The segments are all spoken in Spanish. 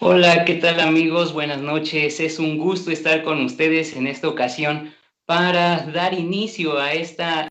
Hola, ¿qué tal amigos? Buenas noches. Es un gusto estar con ustedes en esta ocasión para dar inicio a esta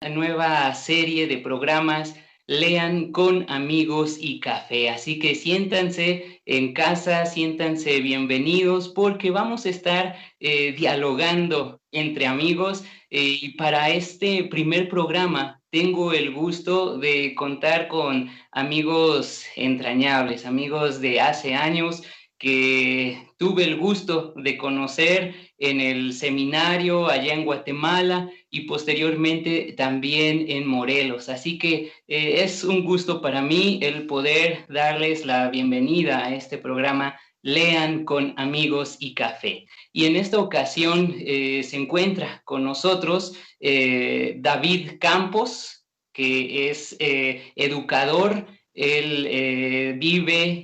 nueva serie de programas Lean con amigos y café. Así que siéntanse en casa, siéntanse bienvenidos porque vamos a estar dialogando entre amigos y para este primer programa tengo el gusto de contar con amigos entrañables, amigos de hace años que tuve el gusto de conocer en el seminario allá en Guatemala y posteriormente también en Morelos. Así que es un gusto para mí el poder darles la bienvenida a este programa Lean con amigos y café. Y en esta ocasión se encuentra con nosotros David Campos, que es educador. Él vive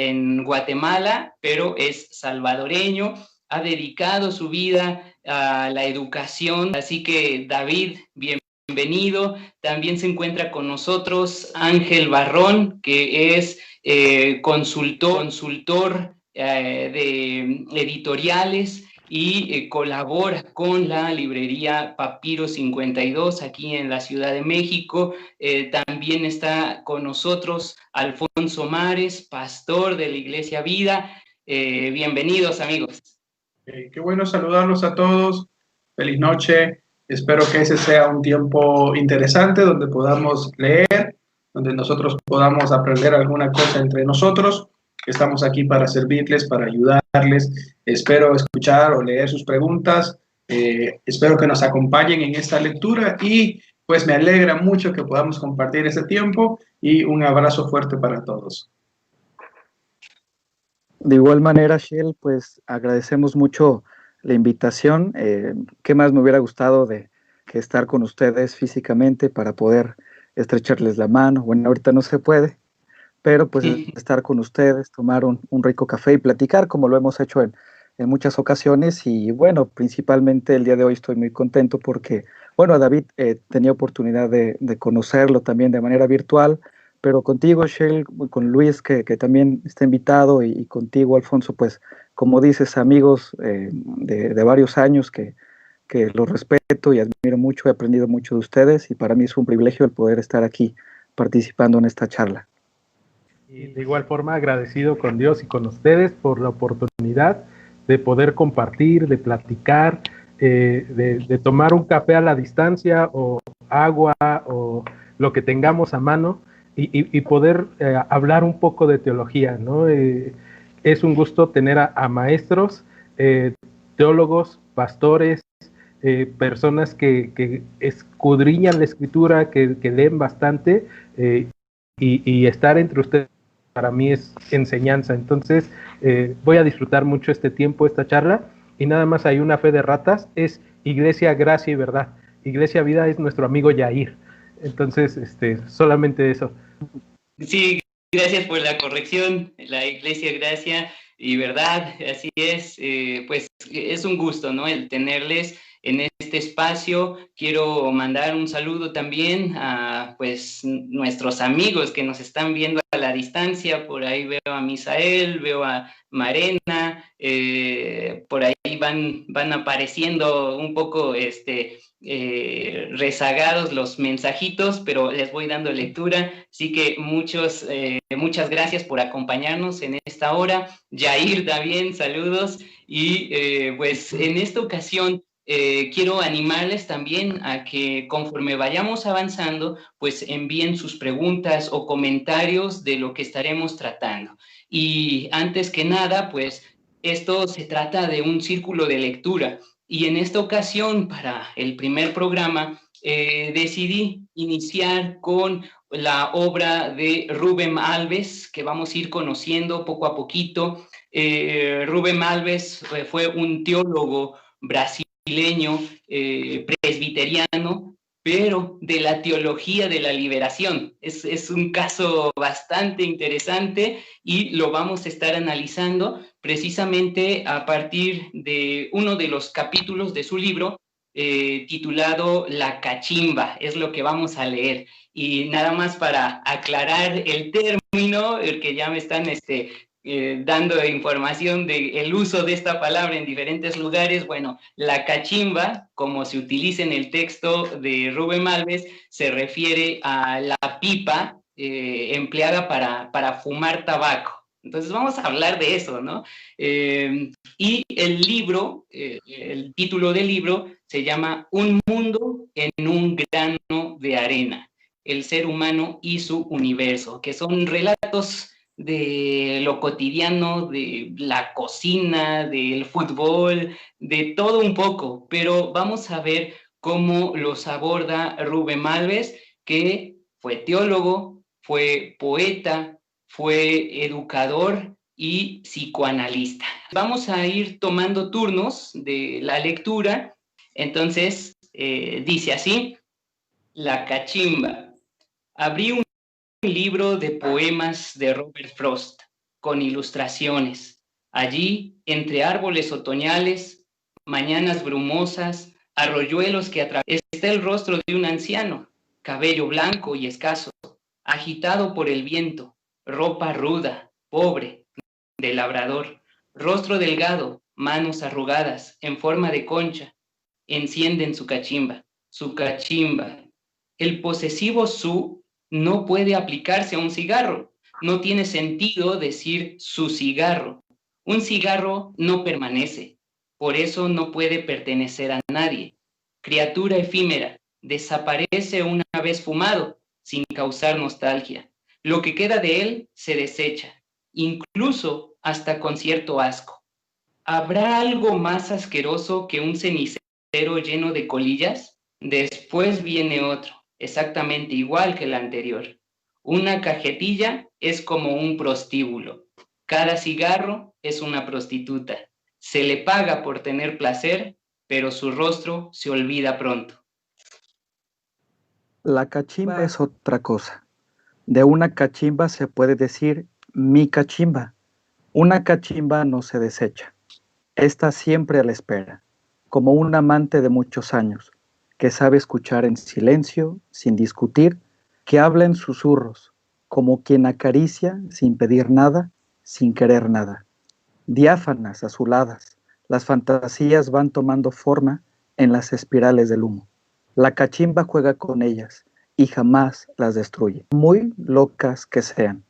en Guatemala, pero es salvadoreño, ha dedicado su vida a la educación. Así que David, bienvenido. También se encuentra con nosotros Ángel Barrón, que es consultor de editoriales y colabora con la librería Papiro 52 aquí en la Ciudad de México. También está con nosotros Alfonso Mares, pastor de la Iglesia Vida. Bienvenidos, amigos. Qué bueno saludarlos a todos. Feliz noche. Espero que ese sea un tiempo interesante donde podamos leer, donde nosotros podamos aprender alguna cosa entre nosotros. Estamos aquí para servirles, para ayudarles. Espero escuchar o leer sus preguntas. Espero que nos acompañen en esta lectura y pues me alegra mucho que podamos compartir este tiempo y un abrazo fuerte para todos. De igual manera, Shell, pues agradecemos mucho la invitación. ¿Qué más me hubiera gustado de que estar con ustedes físicamente para poder estrecharles la mano? Bueno, ahorita no se puede, pero pues estar con ustedes, tomar un rico café y platicar como lo hemos hecho en muchas ocasiones. Y bueno, principalmente el día de hoy estoy muy contento porque, bueno, a David tenía oportunidad de conocerlo también de manera virtual, pero contigo, Shell, con Luis, que también está invitado, y contigo, Alfonso, pues como dices, amigos de varios años que los respeto y admiro mucho, he aprendido mucho de ustedes y para mí es un privilegio el poder estar aquí participando en esta charla. Y de igual forma agradecido con Dios y con ustedes por la oportunidad de poder compartir, de platicar, de tomar un café a la distancia o agua o lo que tengamos a mano y poder hablar un poco de teología, ¿no? Es un gusto tener a maestros, teólogos, pastores, personas que escudriñan la escritura, que leen bastante y estar entre ustedes para mí es enseñanza. Entonces voy a disfrutar mucho este tiempo, esta charla, y nada más hay una fe de ratas, es Iglesia Gracia y Verdad. Iglesia Vida es nuestro amigo Yair. Entonces, solamente eso. Sí, gracias por la corrección, la Iglesia Gracia y Verdad, así es, pues es un gusto, ¿no? El tenerles en este espacio. Quiero mandar un saludo también a, pues, nuestros amigos que nos están viendo a la distancia. Por ahí veo a Misael, veo a Marena, por ahí van apareciendo un poco, rezagados los mensajitos, pero les voy dando lectura. Así que muchas gracias por acompañarnos en esta hora. Yair también, saludos. Y pues en esta ocasión quiero animarles también a que conforme vayamos avanzando, pues envíen sus preguntas o comentarios de lo que estaremos tratando. Y antes que nada, pues esto se trata de un círculo de lectura. Y en esta ocasión, para el primer programa, decidí iniciar con la obra de Rubén Alves, que vamos a ir conociendo poco a poquito. Rubén Alves fue un teólogo brasileño, presbiteriano, pero de la teología de la liberación. Es un caso bastante interesante y lo vamos a estar analizando precisamente a partir de uno de los capítulos de su libro titulado La Cachimba, es lo que vamos a leer. Y nada más para aclarar el término, el que ya me están dando información del uso de esta palabra en diferentes lugares. Bueno, la cachimba, como se utiliza en el texto de Rubén Malves, se refiere a la pipa empleada para fumar tabaco. Entonces vamos a hablar de eso, ¿no? Y el libro, el título del libro se llama Un mundo en un grano de arena, el ser humano y su universo, que son relatos de lo cotidiano, de la cocina, del fútbol, de todo un poco, pero vamos a ver cómo los aborda Rubén Malves, que fue teólogo, fue poeta, fue educador y psicoanalista. Vamos a ir tomando turnos de la lectura. Entonces, dice así: La cachimba. Abrí un libro de poemas de Robert Frost, con ilustraciones. Allí, entre árboles otoñales, mañanas brumosas, arroyuelos que atraviesan, está el rostro de un anciano, cabello blanco y escaso, agitado por el viento, ropa ruda, pobre, de labrador, rostro delgado, manos arrugadas, en forma de concha, encienden su cachimba, su cachimba. El posesivo su no puede aplicarse a un cigarro. No tiene sentido decir su cigarro. Un cigarro no permanece, por eso no puede pertenecer a nadie. Criatura efímera, desaparece una vez fumado, sin causar nostalgia. Lo que queda de él se desecha, incluso hasta con cierto asco. ¿Habrá algo más asqueroso que un cenicero lleno de colillas? Después viene otro, exactamente igual que el anterior. Una cajetilla es como un prostíbulo. Cada cigarro es una prostituta. Se le paga por tener placer, pero su rostro se olvida pronto. La cachimba es otra cosa. De una cachimba se puede decir mi cachimba. Una cachimba no se desecha. Está siempre a la espera, como un amante de muchos años, que sabe escuchar en silencio, sin discutir, que habla en susurros, como quien acaricia sin pedir nada, sin querer nada. Diáfanas, azuladas, las fantasías van tomando forma en las espirales del humo. La cachimba juega con ellas y jamás las destruye, muy locas que sean.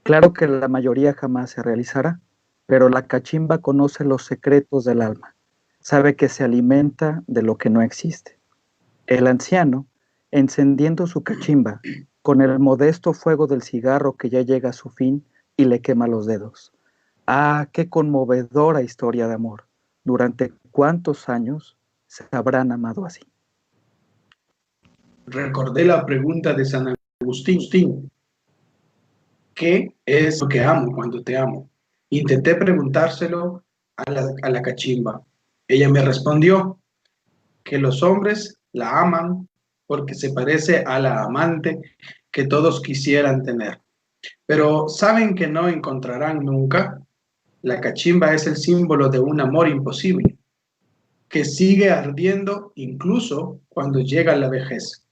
Claro que la mayoría jamás se realizará, pero la cachimba conoce los secretos del alma, sabe que se alimenta de lo que no existe. El anciano, encendiendo su cachimba, con el modesto fuego del cigarro que ya llega a su fin y le quema los dedos. Ah, qué conmovedora historia de amor. ¿Durante cuántos años se habrán amado así? Recordé la pregunta de San Agustín. ¿Qué es lo que amo cuando te amo? Intenté preguntárselo a la cachimba. Ella me respondió que los hombres la aman porque se parece a la amante que todos quisieran tener. Pero ¿saben que no encontrarán nunca? La cachimba es el símbolo de un amor imposible, que sigue ardiendo incluso cuando llega la vejez.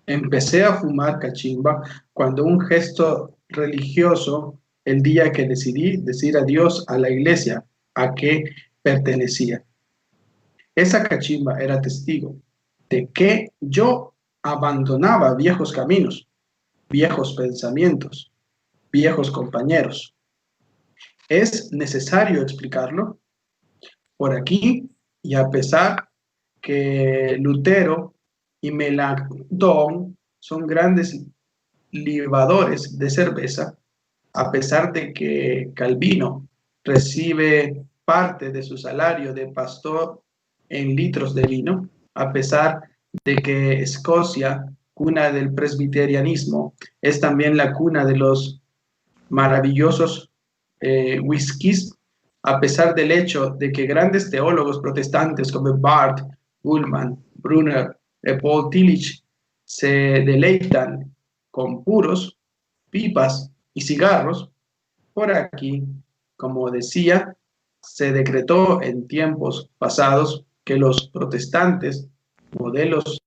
Empecé a fumar cachimba cuando un gesto religioso, el día que decidí decir adiós a la iglesia a que pertenecía. Esa cachimba era testigo de que yo abandonaba viejos caminos, viejos pensamientos, viejos compañeros. ¿Es necesario explicarlo? Por aquí, y a pesar que Lutero y Melanchthon son grandes libadores de cerveza, a pesar de que Calvino recibe parte de su salario de pastor en litros de vino, a pesar de que Escocia, cuna del presbiterianismo, es también la cuna de los maravillosos whiskies, a pesar del hecho de que grandes teólogos protestantes como Barth, Bullman, Brunner, Paul Tillich se deleitan con puros, pipas y cigarros, por aquí, como decía, se decretó en tiempos pasados que los protestantes, modelos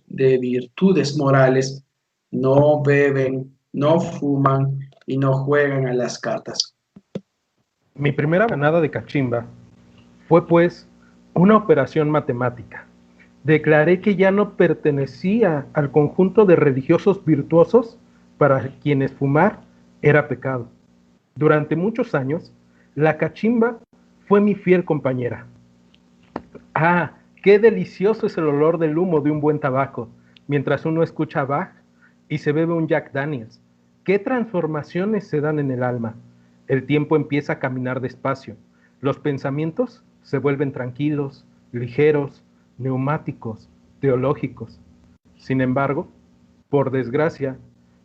de virtudes morales, no beben, no fuman y no juegan a las cartas. Mi primera ganada de cachimba fue pues una operación matemática. Declaré que ya no pertenecía al conjunto de religiosos virtuosos para quienes fumar era pecado. Durante muchos años, la cachimba fue mi fiel compañera. Ah, qué delicioso es el olor del humo de un buen tabaco, mientras uno escucha a Bach y se bebe un Jack Daniels. Qué transformaciones se dan en el alma. El tiempo empieza a caminar despacio. Los pensamientos se vuelven tranquilos, ligeros, neumáticos, teológicos. Sin embargo, por desgracia,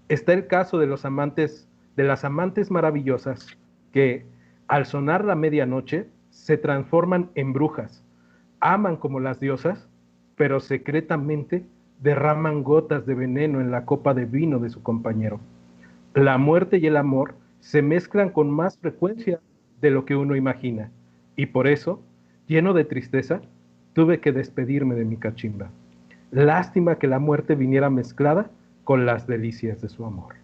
está el caso de las amantes maravillosas que, al sonar la medianoche, se transforman en brujas. Aman como las diosas, pero secretamente derraman gotas de veneno en la copa de vino de su compañero. La muerte y el amor se mezclan con más frecuencia de lo que uno imagina, y por eso, lleno de tristeza, tuve que despedirme de mi cachimba. Lástima que la muerte viniera mezclada con las delicias de su amor.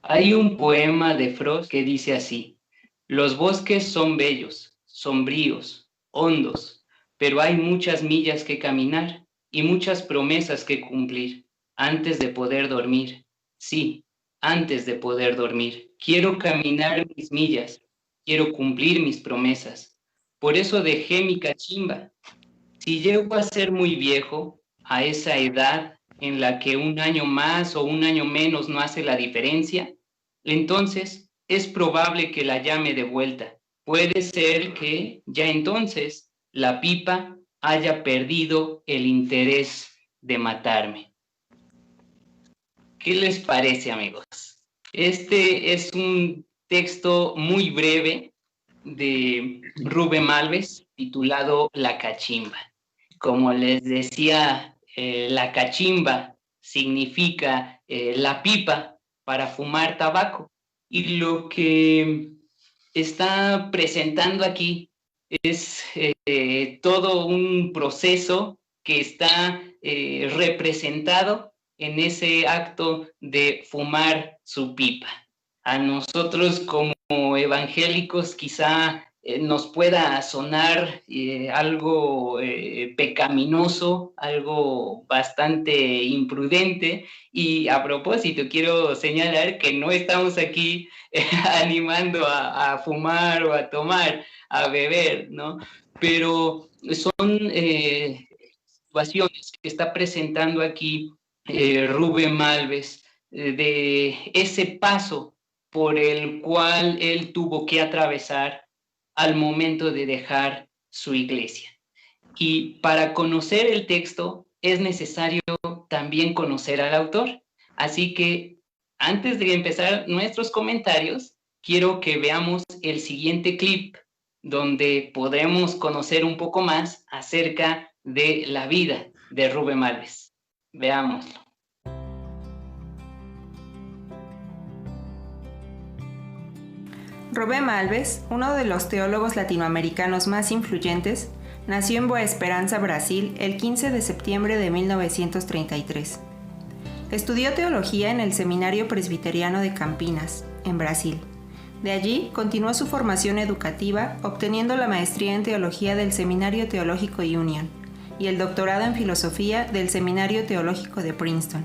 Hay un poema de Frost que dice así: los bosques son bellos, sombríos, hondos, pero hay muchas millas que caminar y muchas promesas que cumplir antes de poder dormir. Sí, antes de poder dormir. Quiero caminar mis millas, quiero cumplir mis promesas. Por eso dejé mi cachimba. Si llego a ser muy viejo, a esa edad en la que un año más o un año menos no hace la diferencia, entonces es probable que la llame de vuelta. Puede ser que ya entonces la pipa haya perdido el interés de matarme. ¿Qué les parece, amigos? Este es un texto muy breve de Rubén Malves titulado La cachimba. Como les decía, la cachimba significa la pipa para fumar tabaco. Y lo que está presentando aquí es todo un proceso que está representado en ese acto de fumar su pipa. A nosotros como evangélicos quizá nos pueda sonar algo pecaminoso, algo bastante imprudente, y a propósito quiero señalar que no estamos aquí animando a fumar o a tomar, a beber, ¿no? Pero son situaciones que está presentando aquí Rubén Malves, de ese paso por el cual él tuvo que atravesar al momento de dejar su iglesia. Y para conocer el texto es necesario también conocer al autor. Así que antes de empezar nuestros comentarios, quiero que veamos el siguiente clip donde podremos conocer un poco más acerca de la vida de Rubén Malves. Veámoslo. Rubén Malves, uno de los teólogos latinoamericanos más influyentes, nació en Boa Esperança, Brasil, el 15 de septiembre de 1933. Estudió teología en el Seminario Presbiteriano de Campinas, en Brasil. De allí continuó su formación educativa, obteniendo la maestría en teología del Seminario Teológico Union y el doctorado en filosofía del Seminario Teológico de Princeton.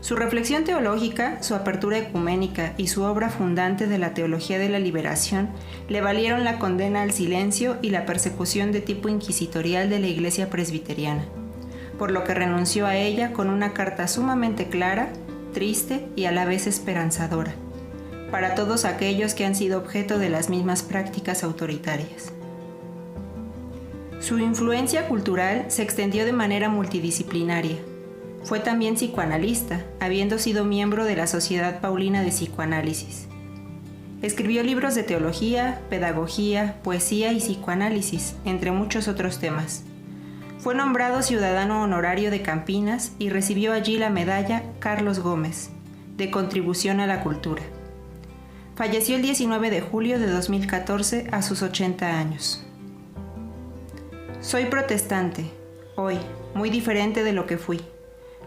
Su reflexión teológica, su apertura ecuménica y su obra fundante de la teología de la liberación le valieron la condena al silencio y la persecución de tipo inquisitorial de la Iglesia presbiteriana, por lo que renunció a ella con una carta sumamente clara, triste y a la vez esperanzadora, para todos aquellos que han sido objeto de las mismas prácticas autoritarias. Su influencia cultural se extendió de manera multidisciplinaria. Fue también psicoanalista, habiendo sido miembro de la Sociedad Paulina de Psicoanálisis. Escribió libros de teología, pedagogía, poesía y psicoanálisis, entre muchos otros temas. Fue nombrado ciudadano honorario de Campinas y recibió allí la medalla Carlos Gómez, de contribución a la cultura. Falleció el 19 de julio de 2014 a sus 80 años. Soy protestante, hoy, muy diferente de lo que fui.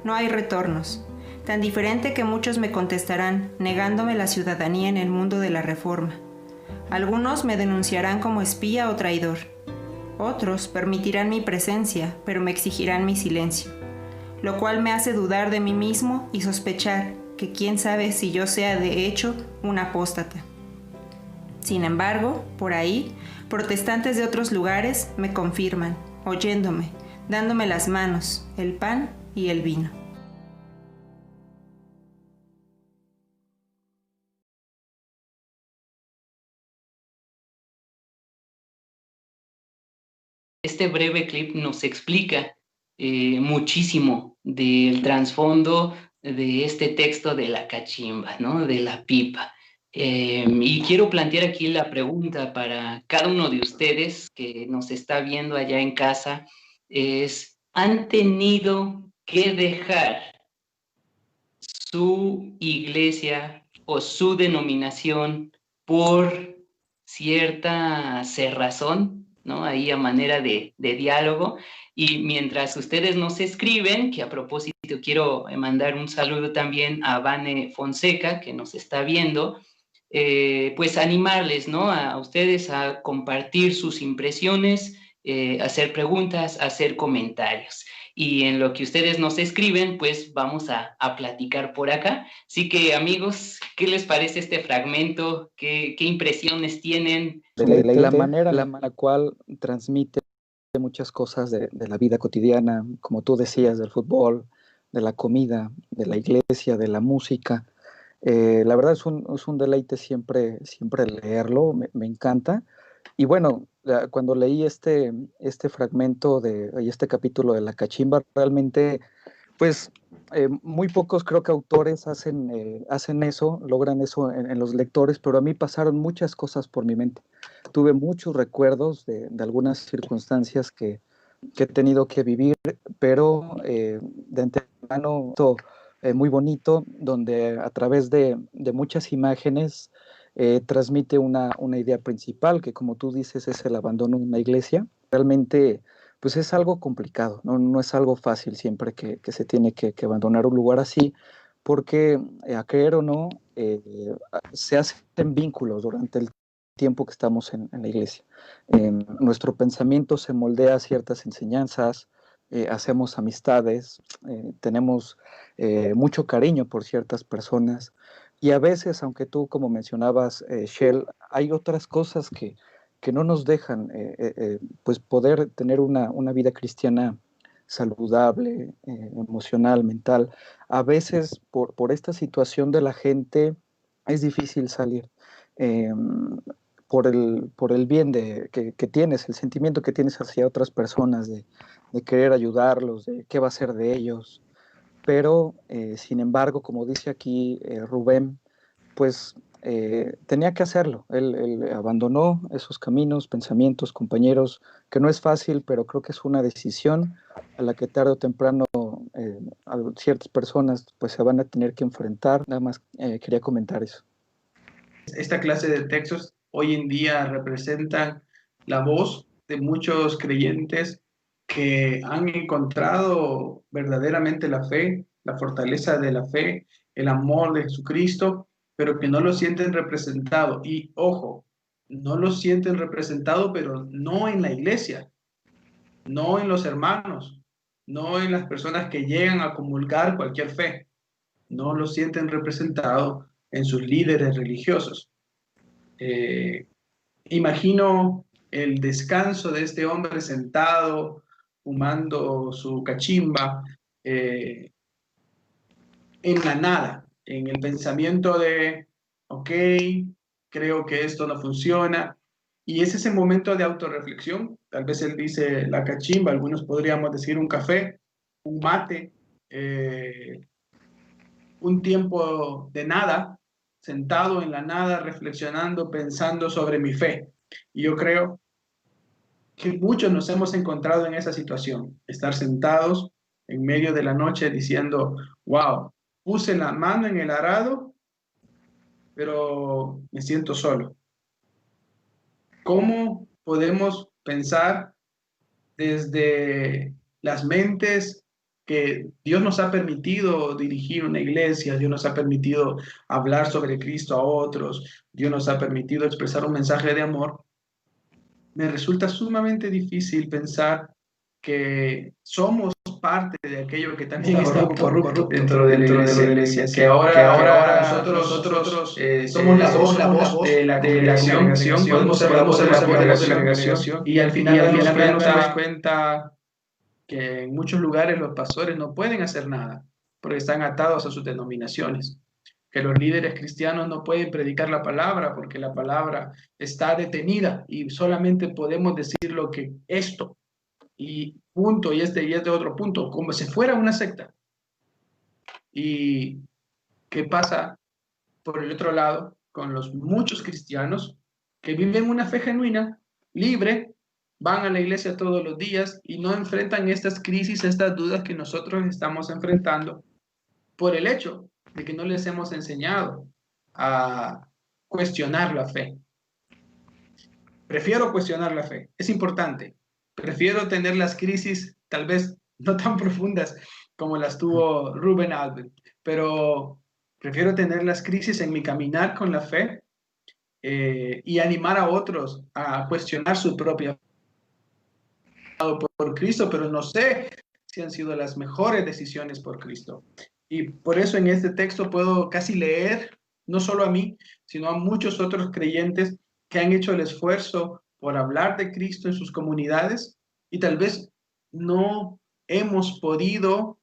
No hay retornos, tan diferente que muchos me contestarán, negándome la ciudadanía en el mundo de la Reforma. Algunos me denunciarán como espía o traidor. Otros permitirán mi presencia, pero me exigirán mi silencio, lo cual me hace dudar de mí mismo y sospechar que quién sabe si yo sea de hecho un apóstata. Sin embargo, por ahí, protestantes de otros lugares me confirman, oyéndome, dándome las manos, el pan y el vino. Este breve clip nos explica muchísimo del trasfondo de este texto de la cachimba, ¿no? De la pipa. Y quiero plantear aquí la pregunta para cada uno de ustedes que nos está viendo allá en casa, ¿han tenido que dejar su iglesia o su denominación por cierta cerrazón, ¿no? Ahí a manera de diálogo? Y mientras ustedes nos escriben, que a propósito quiero mandar un saludo también a Vane Fonseca, que nos está viendo, pues animarles, ¿no? A ustedes a compartir sus impresiones, hacer preguntas, hacer comentarios. Y en lo que ustedes nos escriben, pues vamos a platicar por acá. Así que, amigos, ¿qué les parece este fragmento? ¿Qué impresiones tienen? La manera en la cual transmite muchas cosas de la vida cotidiana, como tú decías, del fútbol, de la comida, de la iglesia, de la música. La verdad es un deleite siempre leerlo, me encanta. Y bueno, cuando leí este fragmento y este capítulo de la cachimba, realmente, pues, muy pocos creo que autores hacen eso, logran eso en los lectores, pero a mí pasaron muchas cosas por mi mente. Tuve muchos recuerdos de algunas circunstancias que he tenido que vivir, pero de antemano muy bonito, donde a través de muchas imágenes transmite una idea principal, que como tú dices es el abandono de una iglesia. Realmente pues es algo complicado, no es algo fácil siempre que se tiene que abandonar un lugar así, porque a creer o no, se hacen vínculos durante el tiempo que estamos en la iglesia. Nuestro pensamiento se moldea a ciertas enseñanzas, hacemos amistades, tenemos mucho cariño por ciertas personas, y a veces, aunque tú, como mencionabas, Shell, hay otras cosas que no nos dejan pues poder tener una vida cristiana saludable, emocional, mental. A veces, por esta situación de la gente, es difícil salir. Eh, por el bien que tienes, el sentimiento que tienes hacia otras personas, de querer ayudarlos, de qué va a ser de ellos. Pero, sin embargo, como dice aquí Rubén, pues tenía que hacerlo. Él abandonó esos caminos, pensamientos, compañeros, que no es fácil, pero creo que es una decisión a la que tarde o temprano a ciertas personas pues se van a tener que enfrentar. Nada más quería comentar eso. Esta clase de textos hoy en día representan la voz de muchos creyentes que han encontrado verdaderamente la fe, la fortaleza de la fe, el amor de Jesucristo, pero que no lo sienten representado. Y ojo, no lo sienten representado, pero no en la iglesia, no en los hermanos, no en las personas que llegan a comulgar cualquier fe, no lo sienten representado en sus líderes religiosos. Imagino el descanso de este hombre sentado, fumando su cachimba, en la nada, en el pensamiento de, ok, creo que esto no funciona. Y es ese momento de autorreflexión. Tal vez él dice la cachimba, algunos podríamos decir un café, un mate, un tiempo de nada, sentado en la nada, reflexionando, pensando sobre mi fe. Y yo creo que muchos nos hemos encontrado en esa situación, estar sentados en medio de la noche diciendo, wow, puse la mano en el arado, pero me siento solo. ¿Cómo podemos pensar desde las mentes que Dios nos ha permitido dirigir una iglesia, Dios nos ha permitido hablar sobre Cristo a otros, Dios nos ha permitido expresar un mensaje de amor, me resulta sumamente difícil pensar que somos parte de aquello que también está corrupto dentro de la iglesia, que ahora nosotros somos la voz de la congregación, podemos ser la voz de la congregación, y al final nos damos cuenta que en muchos lugares los pastores no pueden hacer nada porque están atados a sus denominaciones, que los líderes cristianos no pueden predicar la palabra porque la palabra está detenida y solamente podemos decir lo que esto y punto, y este otro punto, como si fuera una secta. ¿Y qué pasa por el otro lado con los muchos cristianos que viven una fe genuina, libre, van a la iglesia todos los días y no enfrentan estas crisis, estas dudas que nosotros estamos enfrentando por el hecho de que no les hemos enseñado a cuestionar la fe? Prefiero cuestionar la fe, es importante. Prefiero tener las crisis tal vez no tan profundas como las tuvo Rubén Alves, pero prefiero tener las crisis en mi caminar con la fe y animar a otros a cuestionar su propia fe por Cristo, pero no sé si han sido las mejores decisiones por Cristo. Y por eso en este texto puedo casi leer, no solo a mí, sino a muchos otros creyentes que han hecho el esfuerzo por hablar de Cristo en sus comunidades y tal vez no hemos podido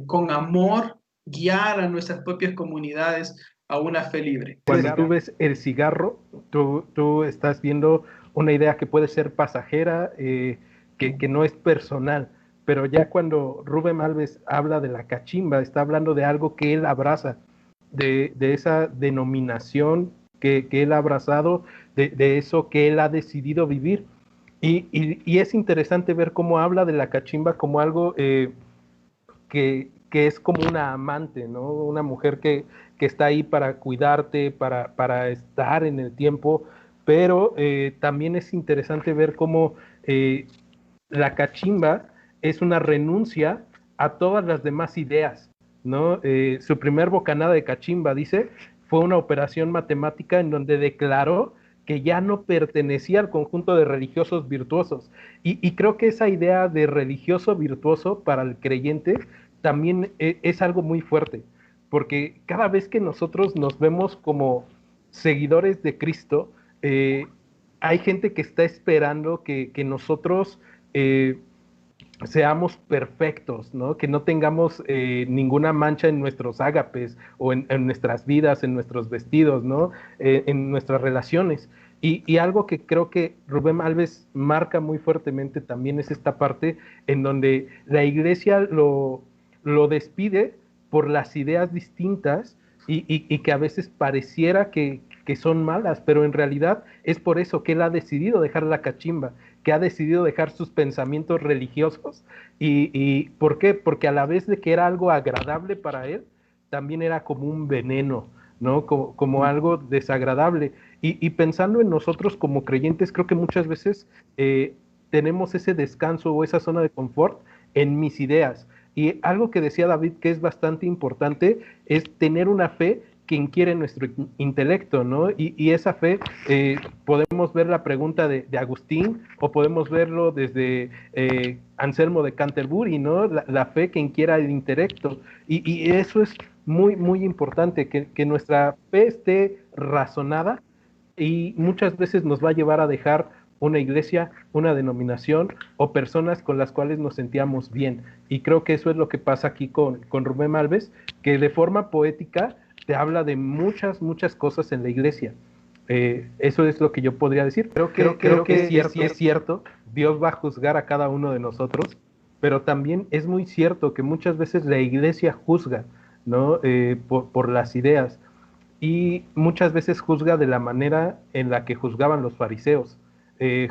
con amor guiar a nuestras propias comunidades a una fe libre. Cuando tú ves el cigarro, tú estás viendo una idea que puede ser pasajera, que no es personal, pero ya cuando Rubén Alves habla de la cachimba, está hablando de algo que él abraza, de esa denominación que él ha abrazado, de eso que él ha decidido vivir. Y es interesante ver cómo habla de la cachimba como algo que es como una amante, ¿no? Una mujer que está ahí para cuidarte, para estar en el tiempo, pero también es interesante ver cómo la cachimba es una renuncia a todas las demás ideas, ¿no? Su primer bocanada de cachimba, dice, fue una operación matemática en donde declaró que ya no pertenecía al conjunto de religiosos virtuosos. Y creo que esa idea de religioso virtuoso para el creyente también es algo muy fuerte, porque cada vez que nosotros nos vemos como seguidores de Cristo, hay gente que está esperando que nosotros seamos perfectos, ¿no? Que no tengamos ninguna mancha en nuestros ágapes o en nuestras vidas, en nuestros vestidos, ¿no? En nuestras relaciones. Y algo que creo que Rubén Alves marca muy fuertemente también es esta parte en donde la iglesia lo despide por las ideas distintas y que a veces pareciera que son malas, pero en realidad es por eso que él ha decidido dejar la cachimba, que ha decidido dejar sus pensamientos religiosos. ¿Y por qué? Porque a la vez de que era algo agradable para él, también era como un veneno, ¿no? Como algo desagradable. Y pensando en nosotros como creyentes, creo que muchas veces tenemos ese descanso o esa zona de confort en mis ideas. Y algo que decía David que es bastante importante es tener una fe que inquiere nuestro intelecto, ¿no? Y esa fe, podemos ver la pregunta de Agustín o podemos verlo desde Anselmo de Canterbury, ¿no? La fe que inquiera el intelecto. Y eso es muy, muy importante, que nuestra fe esté razonada y muchas veces nos va a llevar a dejar una iglesia, una denominación o personas con las cuales nos sentíamos bien. Y creo que eso es lo que pasa aquí con Rubén Alves, que de forma poética te habla de muchas, muchas cosas en la iglesia. Eso es lo que yo podría decir. Creo que es cierto, Dios va a juzgar a cada uno de nosotros, pero también es muy cierto que muchas veces la iglesia juzga, ¿no? Por las ideas, y muchas veces juzga de la manera en la que juzgaban los fariseos.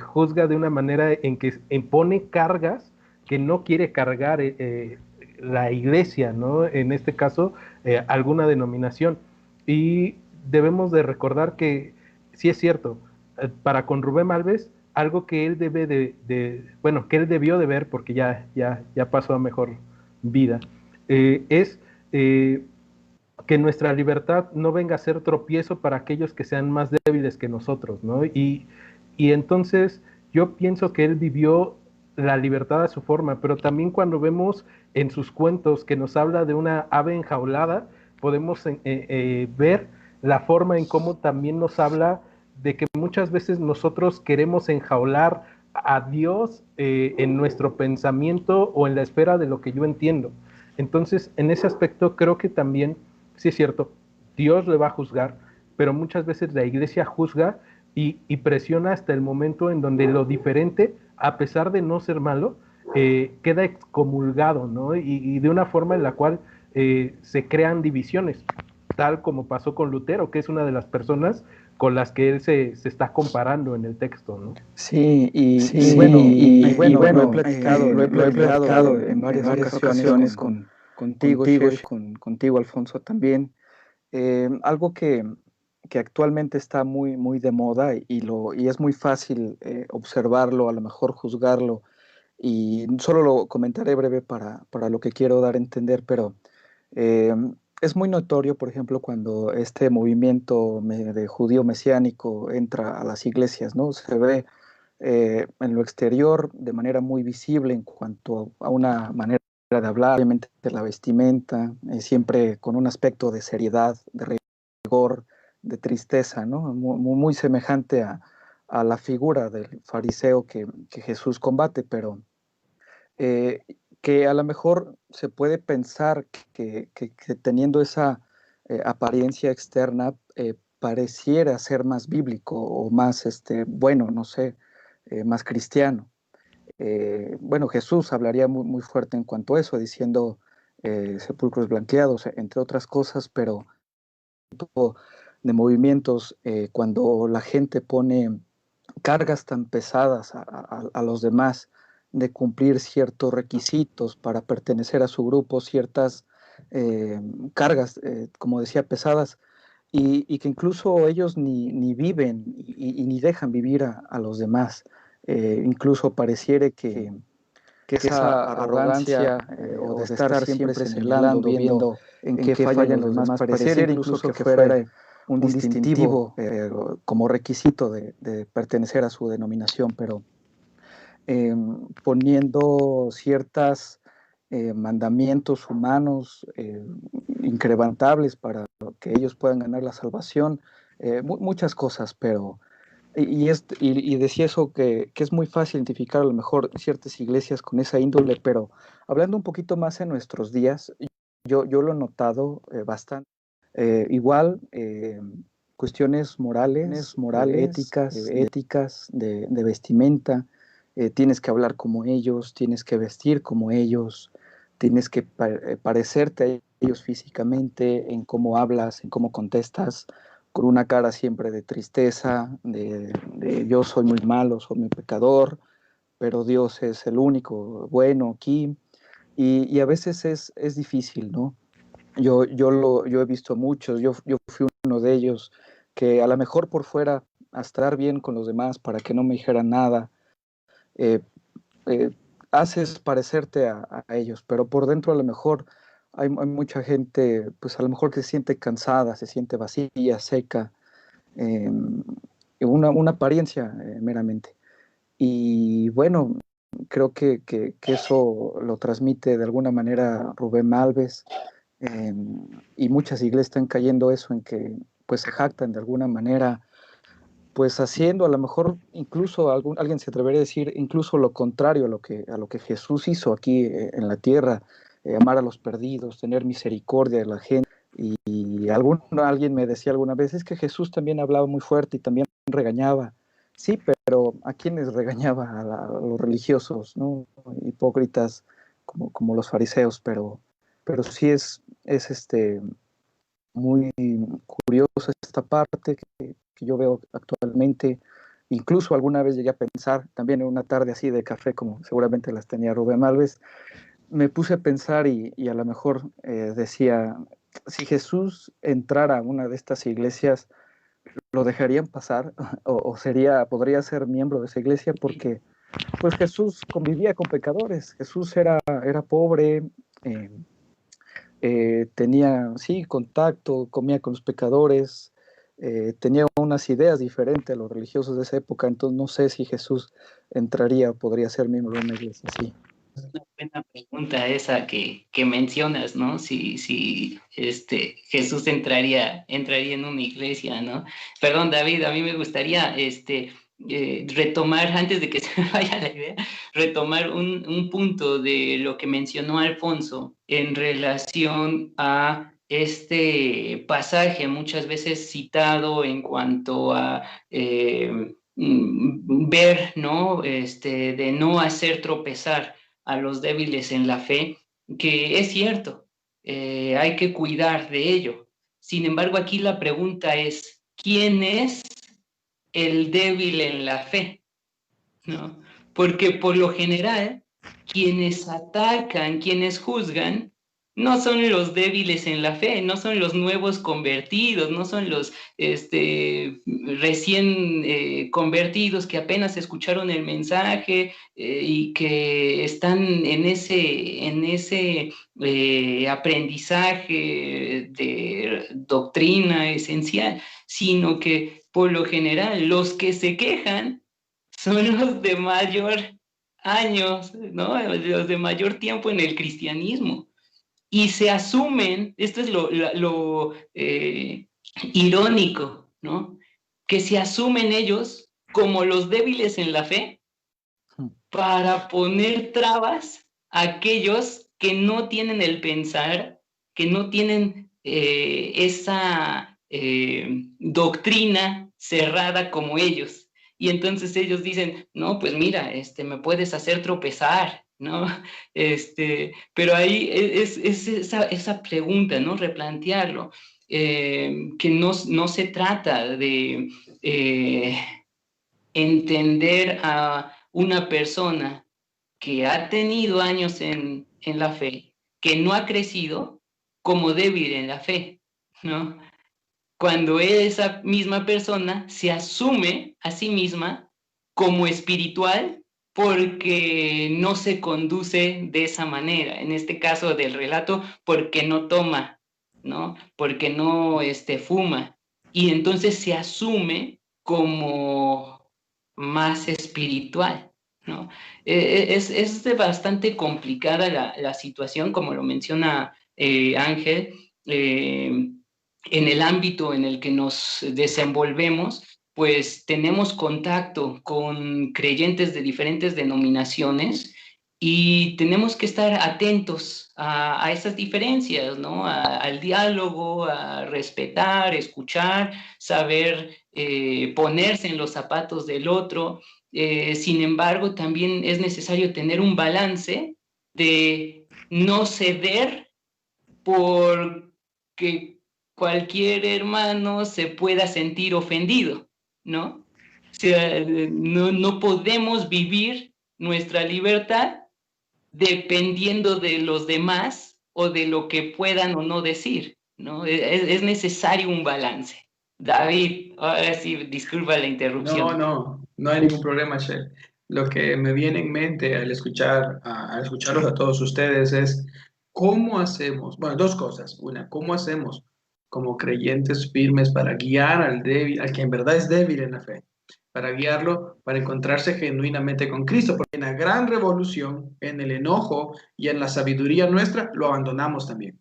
Juzga de una manera en que impone cargas que no quiere cargar la iglesia, ¿no? En este caso, alguna denominación. Y debemos de recordar que sí es cierto, para con Rubén Alves, algo que él debe que él debió de ver, porque ya pasó a mejor vida, es que nuestra libertad no venga a ser tropiezo para aquellos que sean más débiles que nosotros, ¿no? Y entonces yo pienso que él vivió la libertad a su forma, pero también cuando vemos en sus cuentos que nos habla de una ave enjaulada, podemos ver la forma en cómo también nos habla de que muchas veces nosotros queremos enjaular a Dios en nuestro pensamiento o en la esfera de lo que yo entiendo. Entonces, en ese aspecto creo que también, sí es cierto, Dios le va a juzgar, pero muchas veces la iglesia juzga y presiona hasta el momento en donde lo diferente, a pesar de no ser malo, queda excomulgado, ¿no? Y de una forma en la cual se crean divisiones, tal como pasó con Lutero, que es una de las personas con las que él se está comparando en el texto, ¿no? Sí, bueno, lo he platicado en varias ocasiones contigo, Shesh, contigo, Alfonso, también. Algo que actualmente está muy de moda y es muy fácil observarlo, a lo mejor juzgarlo, y solo lo comentaré breve para lo que quiero dar a entender, pero eh, es muy notorio, por ejemplo, cuando este movimiento de judío mesiánico entra a las iglesias, ¿no? Se ve en lo exterior de manera muy visible en cuanto a una manera de hablar, obviamente de la vestimenta, siempre con un aspecto de seriedad, de rigor, de tristeza, ¿no? Muy semejante a la figura del fariseo que Jesús combate, pero eh, que a lo mejor se puede pensar que teniendo esa apariencia externa pareciera ser más bíblico o más, bueno, no sé, más cristiano. Bueno, Jesús hablaría muy fuerte en cuanto a eso, diciendo sepulcros blanqueados, entre otras cosas, pero tipo de movimientos, cuando la gente pone cargas tan pesadas a los demás de cumplir ciertos requisitos para pertenecer a su grupo, ciertas cargas, como decía, pesadas, y que incluso ellos ni viven y ni dejan vivir a los demás. Incluso pareciere que esa arrogancia o de estar siempre señalando, viendo en qué fallan los demás, pareciera incluso que fuera un distintivo como requisito de pertenecer a su denominación, pero poniendo ciertos mandamientos humanos increvantables para que ellos puedan ganar la salvación, muchas cosas, pero y decía eso que es muy fácil identificar a lo mejor ciertas iglesias con esa índole, pero hablando un poquito más en nuestros días, yo lo he notado bastante. Igual, cuestiones morales, éticas de vestimenta, tienes que hablar como ellos, tienes que vestir como ellos, tienes que parecerte a ellos físicamente, en cómo hablas, en cómo contestas, con una cara siempre de tristeza, de yo soy muy malo, soy muy pecador, pero Dios es el único bueno aquí, y a veces es difícil, ¿no? Yo he visto a muchos, yo fui uno de ellos, que a lo mejor por fuera, a estar bien con los demás para que no me dijeran nada, eh, eh, haces parecerte a ellos, pero por dentro a lo mejor hay mucha gente, pues a lo mejor que se siente cansada, se siente vacía, seca, eh, una apariencia meramente. Y bueno, creo que eso lo transmite de alguna manera Rubén Malves, eh, y muchas iglesias están cayendo eso en que pues se jactan de alguna manera, pues haciendo a lo mejor incluso alguien se atrevería a decir incluso lo contrario a lo que Jesús hizo aquí en la tierra, amar a los perdidos, tener misericordia de la gente. Y alguien me decía alguna vez, es que Jesús también hablaba muy fuerte y también regañaba. Sí, pero ¿a quiénes regañaba? A los religiosos, ¿no? Hipócritas como los fariseos, pero sí es muy curiosa esta parte que yo veo actualmente. Incluso alguna vez llegué a pensar, también en una tarde así de café, como seguramente las tenía Rubén Malves, me puse a pensar y a lo mejor decía, si Jesús entrara a una de estas iglesias, ¿lo dejarían pasar? Podría ser miembro de esa iglesia? Porque pues Jesús convivía con pecadores, Jesús era pobre, eh, tenía, sí, contacto, comía con los pecadores, tenía unas ideas diferentes a los religiosos de esa época, entonces no sé si Jesús entraría o podría ser miembro de una iglesia así. Una buena pregunta esa que mencionas, ¿no? Si Jesús entraría en una iglesia, ¿no? Perdón, David, a mí me gustaría retomar, antes de que se me vaya la idea, retomar un punto de lo que mencionó Alfonso en relación a este pasaje muchas veces citado en cuanto a ver, ¿no? De no hacer tropezar a los débiles en la fe, que es cierto, hay que cuidar de ello. Sin embargo, aquí la pregunta es, ¿quién es el débil en la fe? ¿No? Porque por lo general, quienes atacan, quienes juzgan, no son los débiles en la fe, no son los nuevos convertidos, no son los recién convertidos que apenas escucharon el mensaje y que están en ese aprendizaje de doctrina esencial, sino que por lo general los que se quejan son los de mayor años, ¿no? Los de mayor tiempo en el cristianismo. Y se asumen, esto es lo irónico, ¿no? Que se asumen ellos como los débiles en la fe para poner trabas a aquellos que no tienen el pensar, que no tienen esa doctrina cerrada como ellos. Y entonces ellos dicen, no, pues mira, me puedes hacer tropezar, ¿no? Pero ahí es esa pregunta, ¿no? Replantearlo, que no se trata de entender a una persona que ha tenido años en la fe, que no ha crecido como débil en la fe, ¿no? Cuando esa misma persona se asume a sí misma como espiritual porque no se conduce de esa manera, en este caso del relato, porque no toma, ¿no? Porque no fuma, y entonces se asume como más espiritual, ¿no? Es bastante complicada la situación, como lo menciona Ángel, en el ámbito en el que nos desenvolvemos, pues tenemos contacto con creyentes de diferentes denominaciones y tenemos que estar atentos a esas diferencias, ¿no? Al diálogo, a respetar, escuchar, saber ponerse en los zapatos del otro. Sin embargo, también es necesario tener un balance de no ceder porque cualquier hermano se pueda sentir ofendido, ¿no? O sea, no podemos vivir nuestra libertad dependiendo de los demás o de lo que puedan o no decir, ¿no? Es necesario un balance. David, ahora sí, disculpa la interrupción. No hay ningún problema, Shell. Lo que me viene en mente al escucharlos a todos ustedes es cómo hacemos, bueno, dos cosas. Una, cómo hacemos como creyentes firmes para guiar al débil, al que en verdad es débil en la fe, para guiarlo, para encontrarse genuinamente con Cristo, porque en la gran revolución, en el enojo y en la sabiduría nuestra, lo abandonamos también.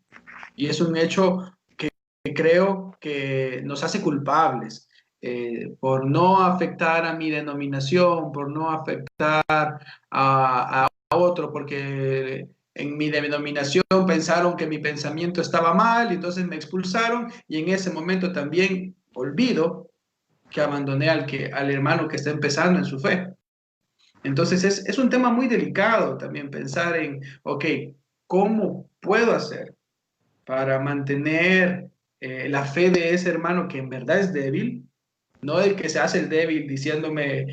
Y es un hecho que creo que nos hace culpables. Por no afectar a mi denominación, por no afectar a otro, porque en mi denominación pensaron que mi pensamiento estaba mal, y entonces me expulsaron, y en ese momento también olvido que abandoné al hermano que está empezando en su fe. Entonces es un tema muy delicado también pensar en, ok, ¿cómo puedo hacer para mantener la fe de ese hermano que en verdad es débil? No el que se hace el débil diciéndome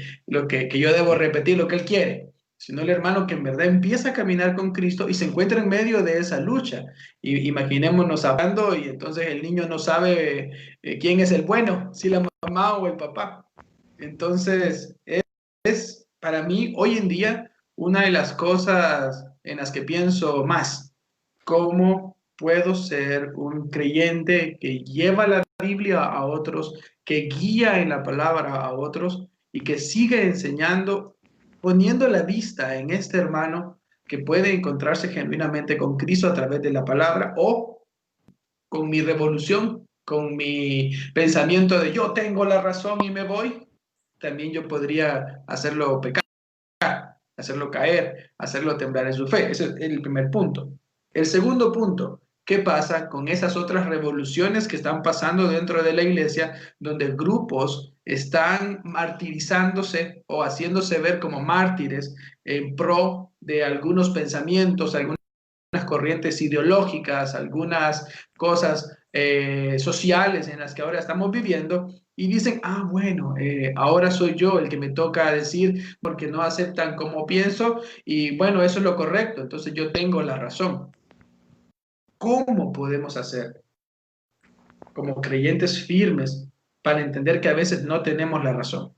que yo debo repetir lo que él quiere, sino el hermano que en verdad empieza a caminar con Cristo y se encuentra en medio de esa lucha. Y imaginémonos hablando y entonces el niño no sabe quién es el bueno, si la mamá o el papá. Entonces es para mí hoy en día una de las cosas en las que pienso más. ¿Cómo puedo ser un creyente que lleva la Biblia a otros, que guía en la palabra a otros y que sigue enseñando, poniendo la vista en este hermano que puede encontrarse genuinamente con Cristo a través de la palabra, o con mi revolución, con mi pensamiento de yo tengo la razón y me voy? También yo podría hacerlo pecar, hacerlo caer, hacerlo temblar en su fe. Ese es el primer punto. El segundo punto: ¿qué pasa con esas otras revoluciones que están pasando dentro de la iglesia, donde grupos están martirizándose o haciéndose ver como mártires en pro de algunos pensamientos, algunas corrientes ideológicas, algunas cosas sociales en las que ahora estamos viviendo, y dicen, ah, bueno, ahora soy yo el que me toca decir porque no aceptan como pienso, y bueno, eso es lo correcto, entonces yo tengo la razón? ¿Cómo podemos hacer como creyentes firmes para entender que a veces no tenemos la razón?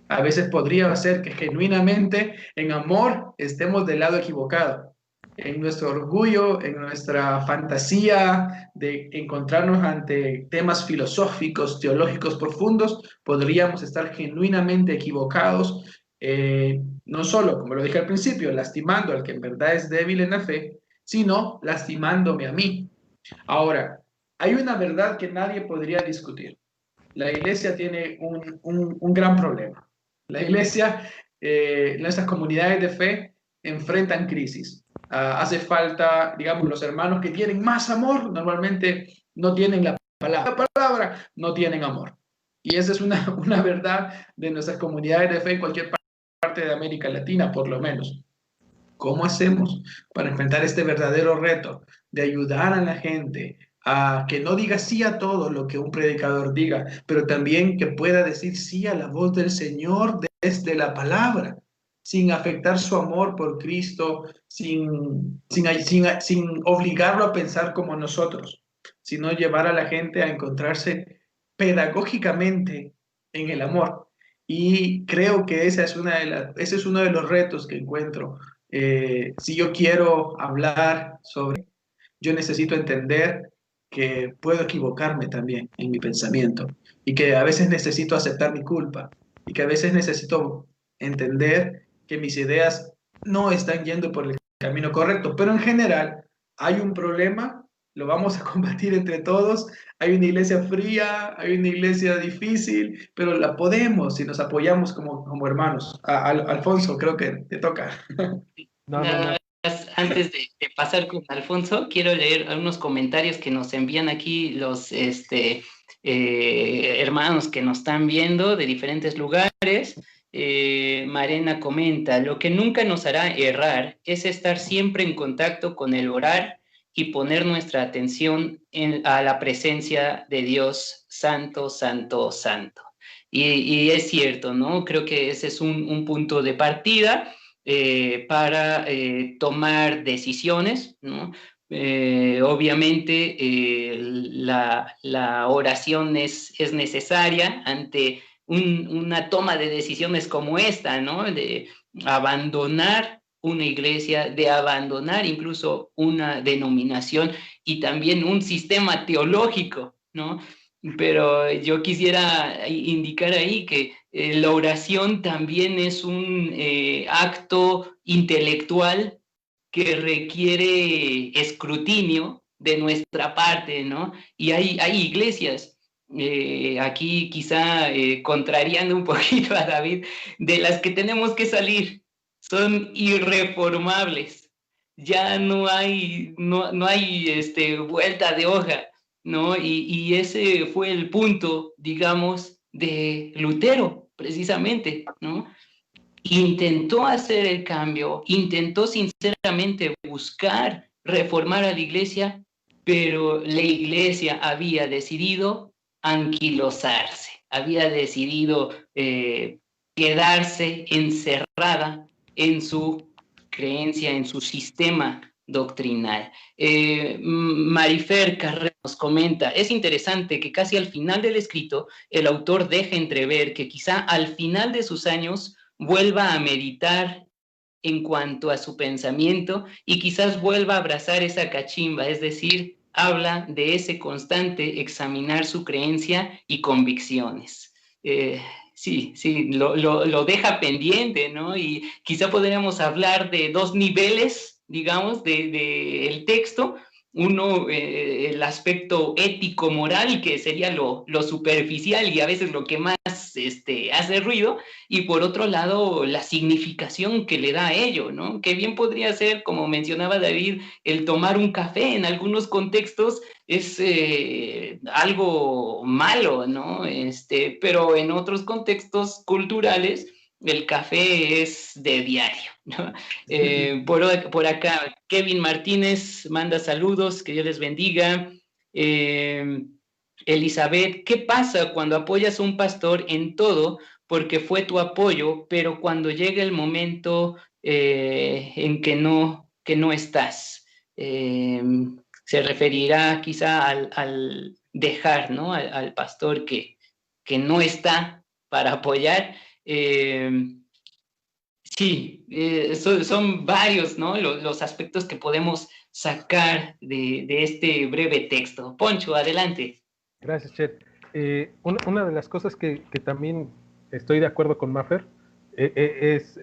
A veces podría ser que genuinamente en amor estemos del lado equivocado. En nuestro orgullo, en nuestra fantasía de encontrarnos ante temas filosóficos, teológicos profundos, podríamos estar genuinamente equivocados, no solo, como lo dije al principio, lastimando al que en verdad es débil en la fe, sino lastimándome a mí. Ahora, hay una verdad que nadie podría discutir. La iglesia tiene un gran problema. La iglesia, nuestras comunidades de fe enfrentan crisis. Hace falta, digamos, los hermanos que tienen más amor, normalmente no tienen la palabra, no tienen amor. Y esa es una verdad de nuestras comunidades de fe en cualquier parte de América Latina, por lo menos. ¿Cómo hacemos para enfrentar este verdadero reto de ayudar a la gente a que no diga sí a todo lo que un predicador diga, pero también que pueda decir sí a la voz del Señor desde la palabra, sin afectar su amor por Cristo, sin obligarlo a pensar como nosotros, sino llevar a la gente a encontrarse pedagógicamente en el amor? Y creo que ese es uno de los retos que encuentro. Si yo quiero hablar sobre, yo necesito entender que puedo equivocarme también en mi pensamiento, y que a veces necesito aceptar mi culpa, y que a veces necesito entender que mis ideas no están yendo por el camino correcto, pero en general hay un problema, lo vamos a combatir entre todos. Hay una iglesia fría, hay una iglesia difícil, pero la podemos si nos apoyamos como hermanos. Alfonso, creo que te toca. No. Antes de pasar con Alfonso, quiero leer algunos comentarios que nos envían aquí los hermanos que nos están viendo de diferentes lugares. Marena comenta: lo que nunca nos hará errar es estar siempre en contacto con el orar y poner nuestra atención a la presencia de Dios santo, santo, santo. Y es cierto, ¿no? Creo que ese es un punto de partida para tomar decisiones, ¿no? Obviamente la oración es necesaria ante una toma de decisiones como esta, ¿no? De abandonar una iglesia, de abandonar incluso una denominación y también un sistema teológico, ¿no? Pero yo quisiera indicar ahí que la oración también es un acto intelectual que requiere escrutinio de nuestra parte, ¿no? Y hay iglesias, aquí quizá contrariando un poquito a David, de las que tenemos que salir, son irreformables, ya no hay vuelta de hoja, ¿no? Y ese fue el punto, digamos, de Lutero, precisamente, ¿no? Intentó hacer el cambio, intentó sinceramente buscar reformar a la iglesia, pero la iglesia había decidido anquilosarse, había decidido quedarse encerrada en su creencia, en su sistema doctrinal. Marifer Carrera nos comenta: es interesante que casi al final del escrito el autor deja entrever que quizá al final de sus años vuelva a meditar en cuanto a su pensamiento y quizás vuelva a abrazar esa cachimba, es decir, habla de ese constante examinar su creencia y convicciones. Sí, lo deja pendiente, ¿no? Y quizá podríamos hablar de dos niveles, digamos, el texto. Uno, el aspecto ético-moral, que sería lo superficial y a veces lo que más hace ruido, y por otro lado, la significación que le da a ello, ¿no? Que bien podría ser, como mencionaba David, el tomar un café en algunos contextos es algo malo, ¿no? Pero en otros contextos culturales, el café es de diario, ¿no? Por acá, Kevin Martínez manda saludos, que Dios les bendiga. Elizabeth, ¿qué pasa cuando apoyas a un pastor en todo porque fue tu apoyo, pero cuando llega el momento en que no estás? Se referirá quizá al dejar, ¿no? Al pastor que no está para apoyar. Sí, son varios, ¿no? Los aspectos que podemos sacar de este breve texto. Poncho, adelante. Gracias, Chet. Una de las cosas que también estoy de acuerdo con Maffer es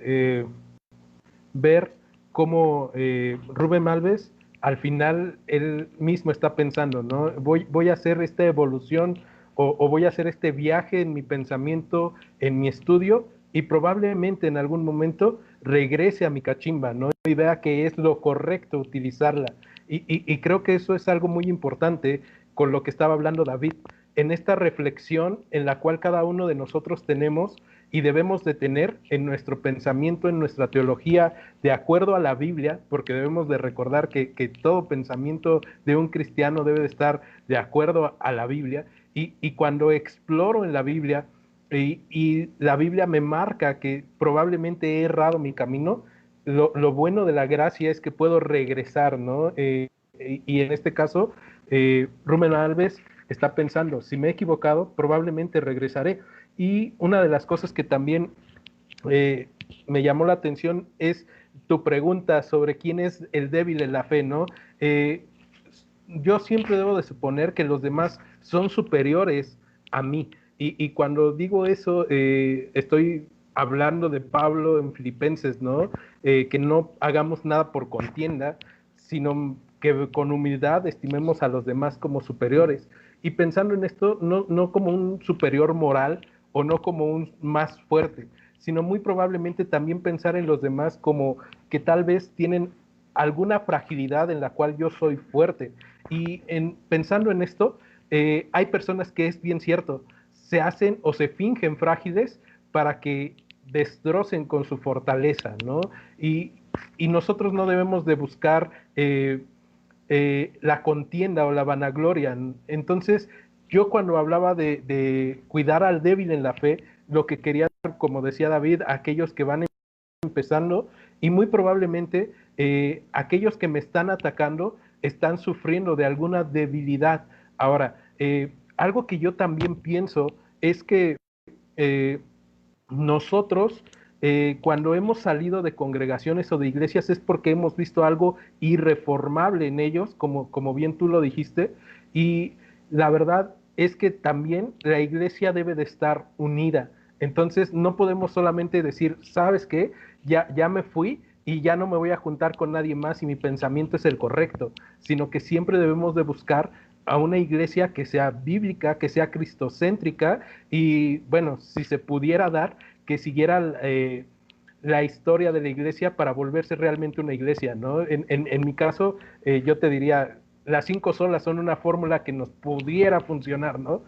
ver cómo Rubén Alves al final él mismo está pensando, ¿no? Voy a hacer esta evolución o voy a hacer este viaje en mi pensamiento, en mi estudio, y probablemente en algún momento regrese a mi cachimba, ¿no? Y vea que es lo correcto utilizarla. Y creo que eso es algo muy importante con lo que estaba hablando David, en esta reflexión en la cual cada uno de nosotros tenemos y debemos de tener en nuestro pensamiento, en nuestra teología, de acuerdo a la Biblia, porque debemos de recordar que todo pensamiento de un cristiano debe de estar de acuerdo a la Biblia, y cuando exploro en la Biblia, y la Biblia me marca que probablemente he errado mi camino, lo bueno de la gracia es que puedo regresar, ¿no? Y en este caso, Rubén Alves está pensando, si me he equivocado, probablemente regresaré. Y una de las cosas que también me llamó la atención es tu pregunta sobre quién es el débil en la fe, ¿no? Yo siempre debo de suponer que los demás son superiores a mí. Y cuando digo eso, estoy hablando de Pablo en Filipenses, ¿no? Que no hagamos nada por contienda, sino que con humildad estimemos a los demás como superiores. Y pensando en esto, no como un superior moral o no como un más fuerte, sino muy probablemente también pensar en los demás como que tal vez tienen alguna fragilidad en la cual yo soy fuerte. Y pensando en esto, hay personas que es bien cierto, se hacen o se fingen frágiles para que destrocen con su fortaleza, ¿no? Y nosotros no debemos de buscar la contienda o la vanagloria. Entonces, yo cuando hablaba de cuidar al débil en la fe, lo que quería, como decía David, aquellos que van empezando y muy probablemente aquellos que me están atacando están sufriendo de alguna debilidad. Ahora, algo que yo también pienso es que nosotros, cuando hemos salido de congregaciones o de iglesias, es porque hemos visto algo irreformable en ellos, como bien tú lo dijiste, y la verdad es que también la iglesia debe de estar unida. Entonces no podemos solamente decir, ¿sabes qué? Ya me fui y ya no me voy a juntar con nadie más y mi pensamiento es el correcto, sino que siempre debemos de buscar a una iglesia que sea bíblica, que sea cristocéntrica, y bueno, si se pudiera dar, que siguiera la historia de la iglesia para volverse realmente una iglesia, ¿no? En mi caso, yo te diría, las 5 solas son una fórmula que nos pudiera funcionar, ¿no?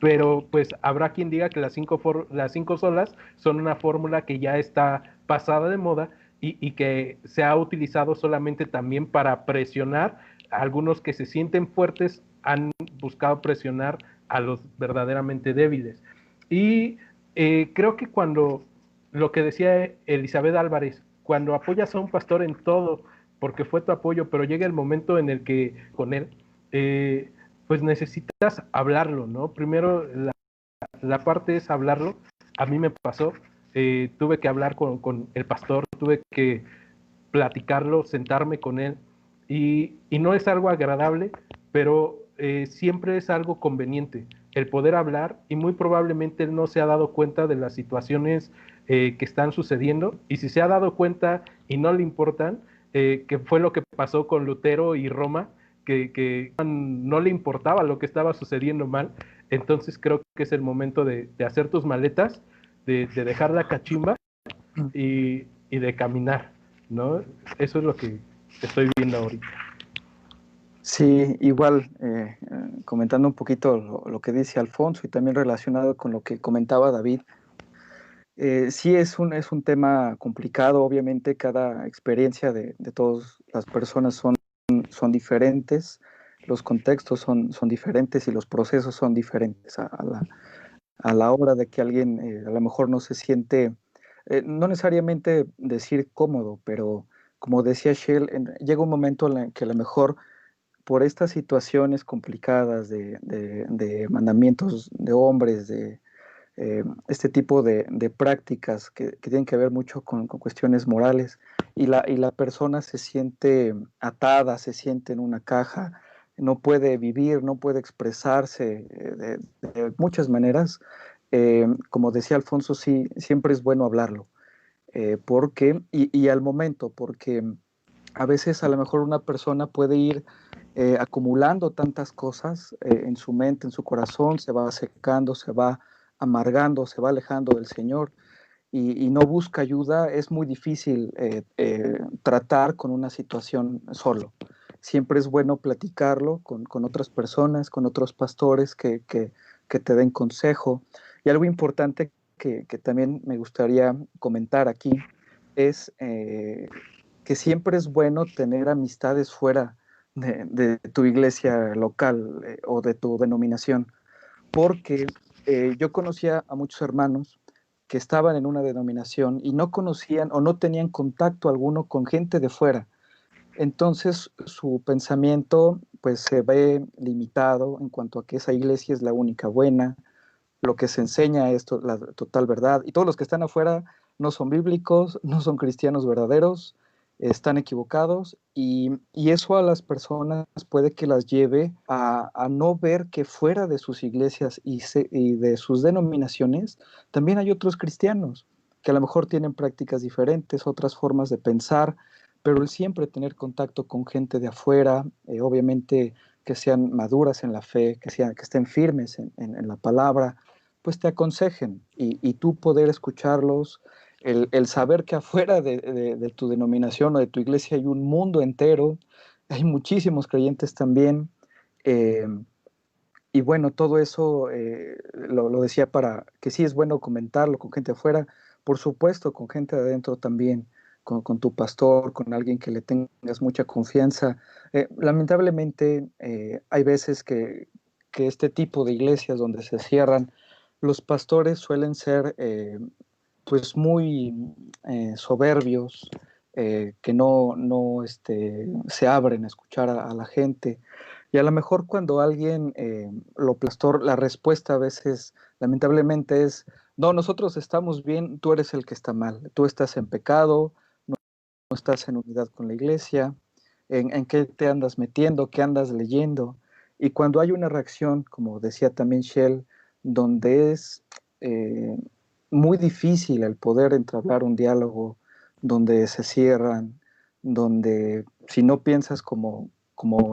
Pero pues habrá quien diga que las cinco solas son una fórmula que ya está pasada de moda y que se ha utilizado solamente también para presionar a algunos que se sienten fuertes, han buscado presionar a los verdaderamente débiles. Y creo que cuando, lo que decía Elizabeth Álvarez, cuando apoyas a un pastor en todo, porque fue tu apoyo, pero llega el momento en el que con él, pues necesitas hablarlo, ¿no? Primero la parte es hablarlo. A mí me pasó, tuve que hablar con el pastor, tuve que platicarlo, sentarme con él, y no es algo agradable, pero siempre es algo conveniente el poder hablar, y muy probablemente él no se ha dado cuenta de las situaciones que están sucediendo, y si se ha dado cuenta y no le importan, que fue lo que pasó con Lutero y Roma, que no le importaba lo que estaba sucediendo mal. Entonces creo que es el momento de hacer tus maletas, de dejar la cachimba y de caminar, ¿no? Eso es lo que estoy viendo ahorita. Sí, igual, comentando un poquito lo que dice Alfonso y también relacionado con lo que comentaba David, sí es un tema complicado. Obviamente cada experiencia de todas las personas son diferentes, los contextos son diferentes y los procesos son diferentes a la hora de que alguien a lo mejor no se siente, no necesariamente decir cómodo, pero como decía Shell, llega un momento en el que a lo mejor por estas situaciones complicadas de mandamientos de hombres, de este tipo de prácticas que tienen que ver mucho con cuestiones morales, y la persona se siente atada, se siente en una caja, no puede vivir, no puede expresarse de muchas maneras. Como decía Alfonso, sí, siempre es bueno hablarlo, y al momento, porque a veces a lo mejor una persona puede ir acumulando tantas cosas en su mente, en su corazón, se va secando, se va amargando, se va alejando del Señor y no busca ayuda. Es muy difícil tratar con una situación solo. Siempre es bueno platicarlo con otras personas, con otros pastores que te den consejo. Y algo importante que también me gustaría comentar aquí es que siempre es bueno tener amistades fuera de tu iglesia local o de tu denominación, porque yo conocía a muchos hermanos que estaban en una denominación y no conocían o no tenían contacto alguno con gente de fuera. Entonces su pensamiento pues se ve limitado en cuanto a que esa iglesia es la única buena, lo que se enseña es la total verdad, y todos los que están afuera no son bíblicos, no son cristianos verdaderos, están equivocados, y eso a las personas puede que las lleve a no ver que fuera de sus iglesias y de sus denominaciones también hay otros cristianos que a lo mejor tienen prácticas diferentes, otras formas de pensar, pero el siempre tener contacto con gente de afuera, obviamente que sean maduras en la fe, que estén firmes en la palabra, pues te aconsejen, y tú poder escucharlos, el saber que afuera de tu denominación o de tu iglesia hay un mundo entero, hay muchísimos creyentes también, eh, y bueno, todo eso lo decía para que sí es bueno comentarlo con gente afuera, por supuesto con gente de adentro también, con tu pastor, con alguien que le tengas mucha confianza. Lamentablemente hay veces que este tipo de iglesias donde se cierran, los pastores suelen ser pues muy soberbios, que se abren a escuchar a la gente. Y a lo mejor cuando alguien lo pastor, la respuesta a veces lamentablemente es, no, nosotros estamos bien, tú eres el que está mal, tú estás en pecado, no estás en unidad con la iglesia, en qué te andas metiendo, qué andas leyendo. Y cuando hay una reacción, como decía también Shell, donde es muy difícil el poder entablar un diálogo, donde se cierran, donde si no piensas como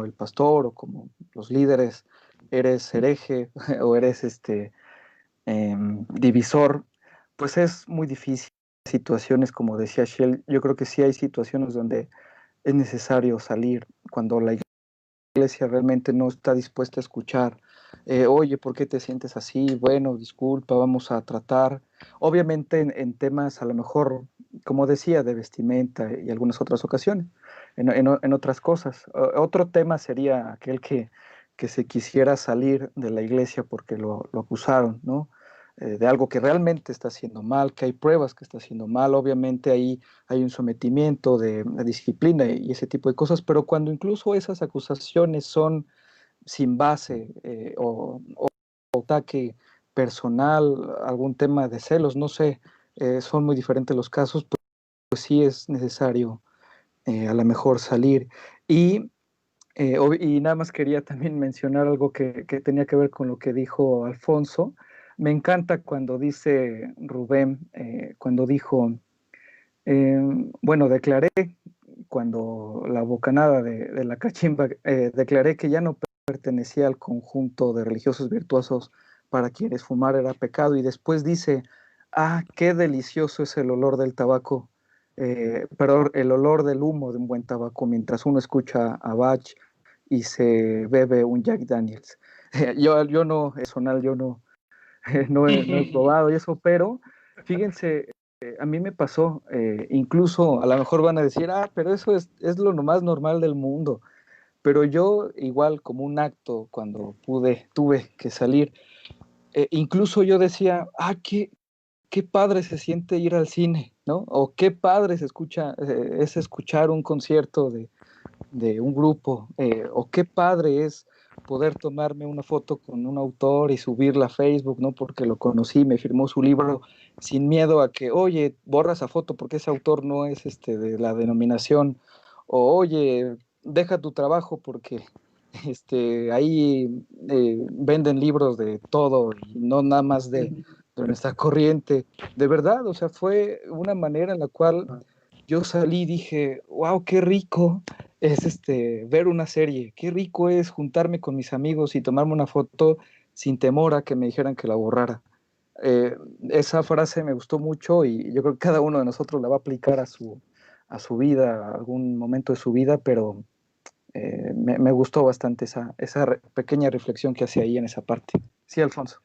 el pastor o como los líderes, eres hereje o eres divisor, pues es muy difícil. Situaciones, como decía Shell, yo creo que sí hay situaciones donde es necesario salir cuando la iglesia realmente no está dispuesta a escuchar. Oye, ¿por qué te sientes así? Bueno, disculpa, vamos a tratar. Obviamente en temas a lo mejor, como decía, de vestimenta y algunas otras ocasiones, en otras cosas. Otro tema sería aquel que se quisiera salir de la iglesia porque lo acusaron, ¿no? De algo que realmente está haciendo mal, que hay pruebas que está haciendo mal. Obviamente ahí hay un sometimiento de disciplina y ese tipo de cosas, pero cuando incluso esas acusaciones son sin base o ataque personal, algún tema de celos, no sé, son muy diferentes los casos, pues sí es necesario a lo mejor salir. Y, y nada más quería también mencionar algo que tenía que ver con lo que dijo Alfonso. Me encanta cuando dice Rubén, cuando dijo, bueno, declaré cuando la bocanada de la cachimba, declaré que ya no pertenecía al conjunto de religiosos virtuosos para quienes fumar era pecado, y después dice, ah, qué delicioso es el olor del tabaco, perdón, el olor del humo de un buen tabaco mientras uno escucha a Bach y se bebe un Jack Daniels. Yo no, personal, yo no, no he probado y eso, pero fíjense, a mí me pasó, incluso a lo mejor van a decir, ah, pero eso es lo más normal del mundo, pero yo igual como un acto cuando tuve que salir, incluso yo decía, ah, qué padre se siente ir al cine, ¿no? O qué padre es escuchar un concierto de un grupo, o qué padre es poder tomarme una foto con un autor y subirla a Facebook, ¿no? Porque lo conocí, me firmó su libro, sin miedo a que, oye, borra esa foto porque ese autor no es de la denominación, o oye, deja tu trabajo porque ahí venden libros de todo y no nada más de nuestra corriente. De verdad, o sea, fue una manera en la cual yo salí y dije, wow, qué rico es ver una serie, qué rico es juntarme con mis amigos y tomarme una foto sin temor a que me dijeran que la borrara. Esa frase me gustó mucho y yo creo que cada uno de nosotros la va a aplicar a su vida, a algún momento de su vida, pero me gustó bastante esa pequeña reflexión que hace ahí en esa parte. Sí, Alfonso.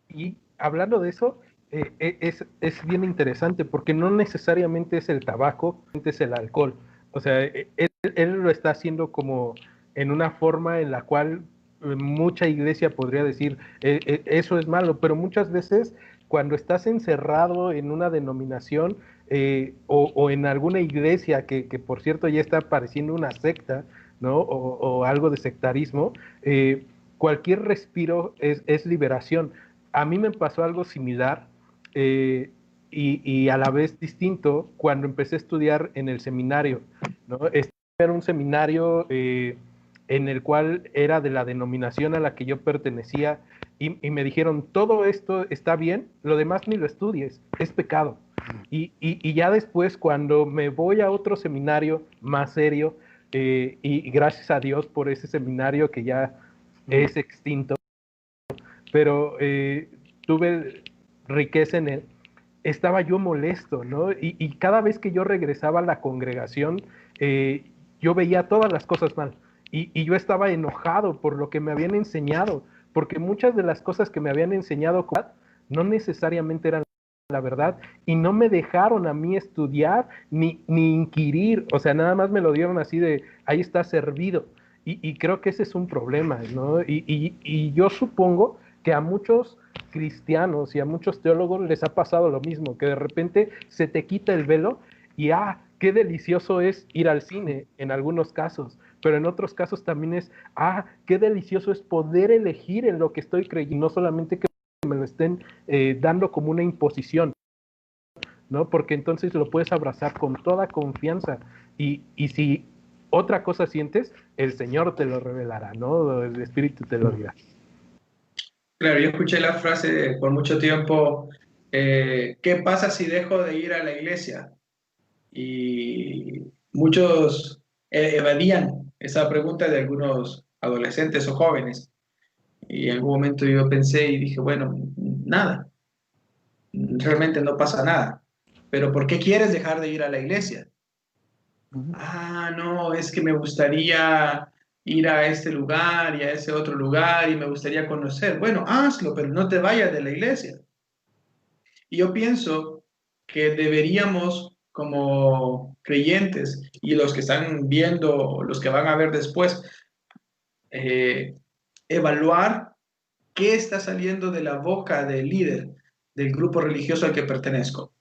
Y hablando de eso, es bien interesante porque no necesariamente es el tabaco, es el alcohol. O sea, él lo está haciendo como en una forma en la cual mucha iglesia podría decir, eso es malo, pero muchas veces cuando estás encerrado en una denominación o en alguna iglesia que por cierto ya está pareciendo una secta, ¿no? O algo de sectarismo, cualquier respiro es liberación. A mí me pasó algo similar y a la vez distinto cuando empecé a estudiar en el seminario, ¿no? Este era un seminario en el cual era de la denominación a la que yo pertenecía y me dijeron, todo esto está bien, lo demás ni lo estudies, es pecado. Y ya después, cuando me voy a otro seminario más serio, y gracias a Dios por ese seminario que ya es extinto, pero tuve riqueza en él, estaba yo molesto, ¿no? Y cada vez que yo regresaba a la congregación, yo veía todas las cosas mal. Y yo estaba enojado por lo que me habían enseñado, porque muchas de las cosas que me habían enseñado no necesariamente eran la verdad, y no me dejaron a mí estudiar ni inquirir, o sea, nada más me lo dieron así de, ahí está servido. Y creo que ese es un problema, ¿no? Y yo supongo que a muchos cristianos y a muchos teólogos les ha pasado lo mismo, que de repente se te quita el velo y qué delicioso es ir al cine en algunos casos, pero en otros casos también es, qué delicioso es poder elegir en lo que estoy creyendo, no solamente que me lo estén dando como una imposición, ¿no? Porque entonces lo puedes abrazar con toda confianza y si otra cosa sientes, el Señor te lo revelará, ¿no? El Espíritu te lo dirá. Claro, yo escuché la frase por mucho tiempo, ¿qué pasa si dejo de ir a la iglesia? Y muchos evadían esa pregunta de algunos adolescentes o jóvenes. Y en algún momento yo pensé y dije, bueno, nada, realmente no pasa nada. Pero ¿por qué quieres dejar de ir a la iglesia? No, es que me gustaría ir a este lugar y a ese otro lugar y me gustaría conocer. Bueno, hazlo, pero no te vayas de la iglesia. Y yo pienso que deberíamos, como creyentes y los que están viendo, los que van a ver después, evaluar qué está saliendo de la boca del líder del grupo religioso al que pertenezco.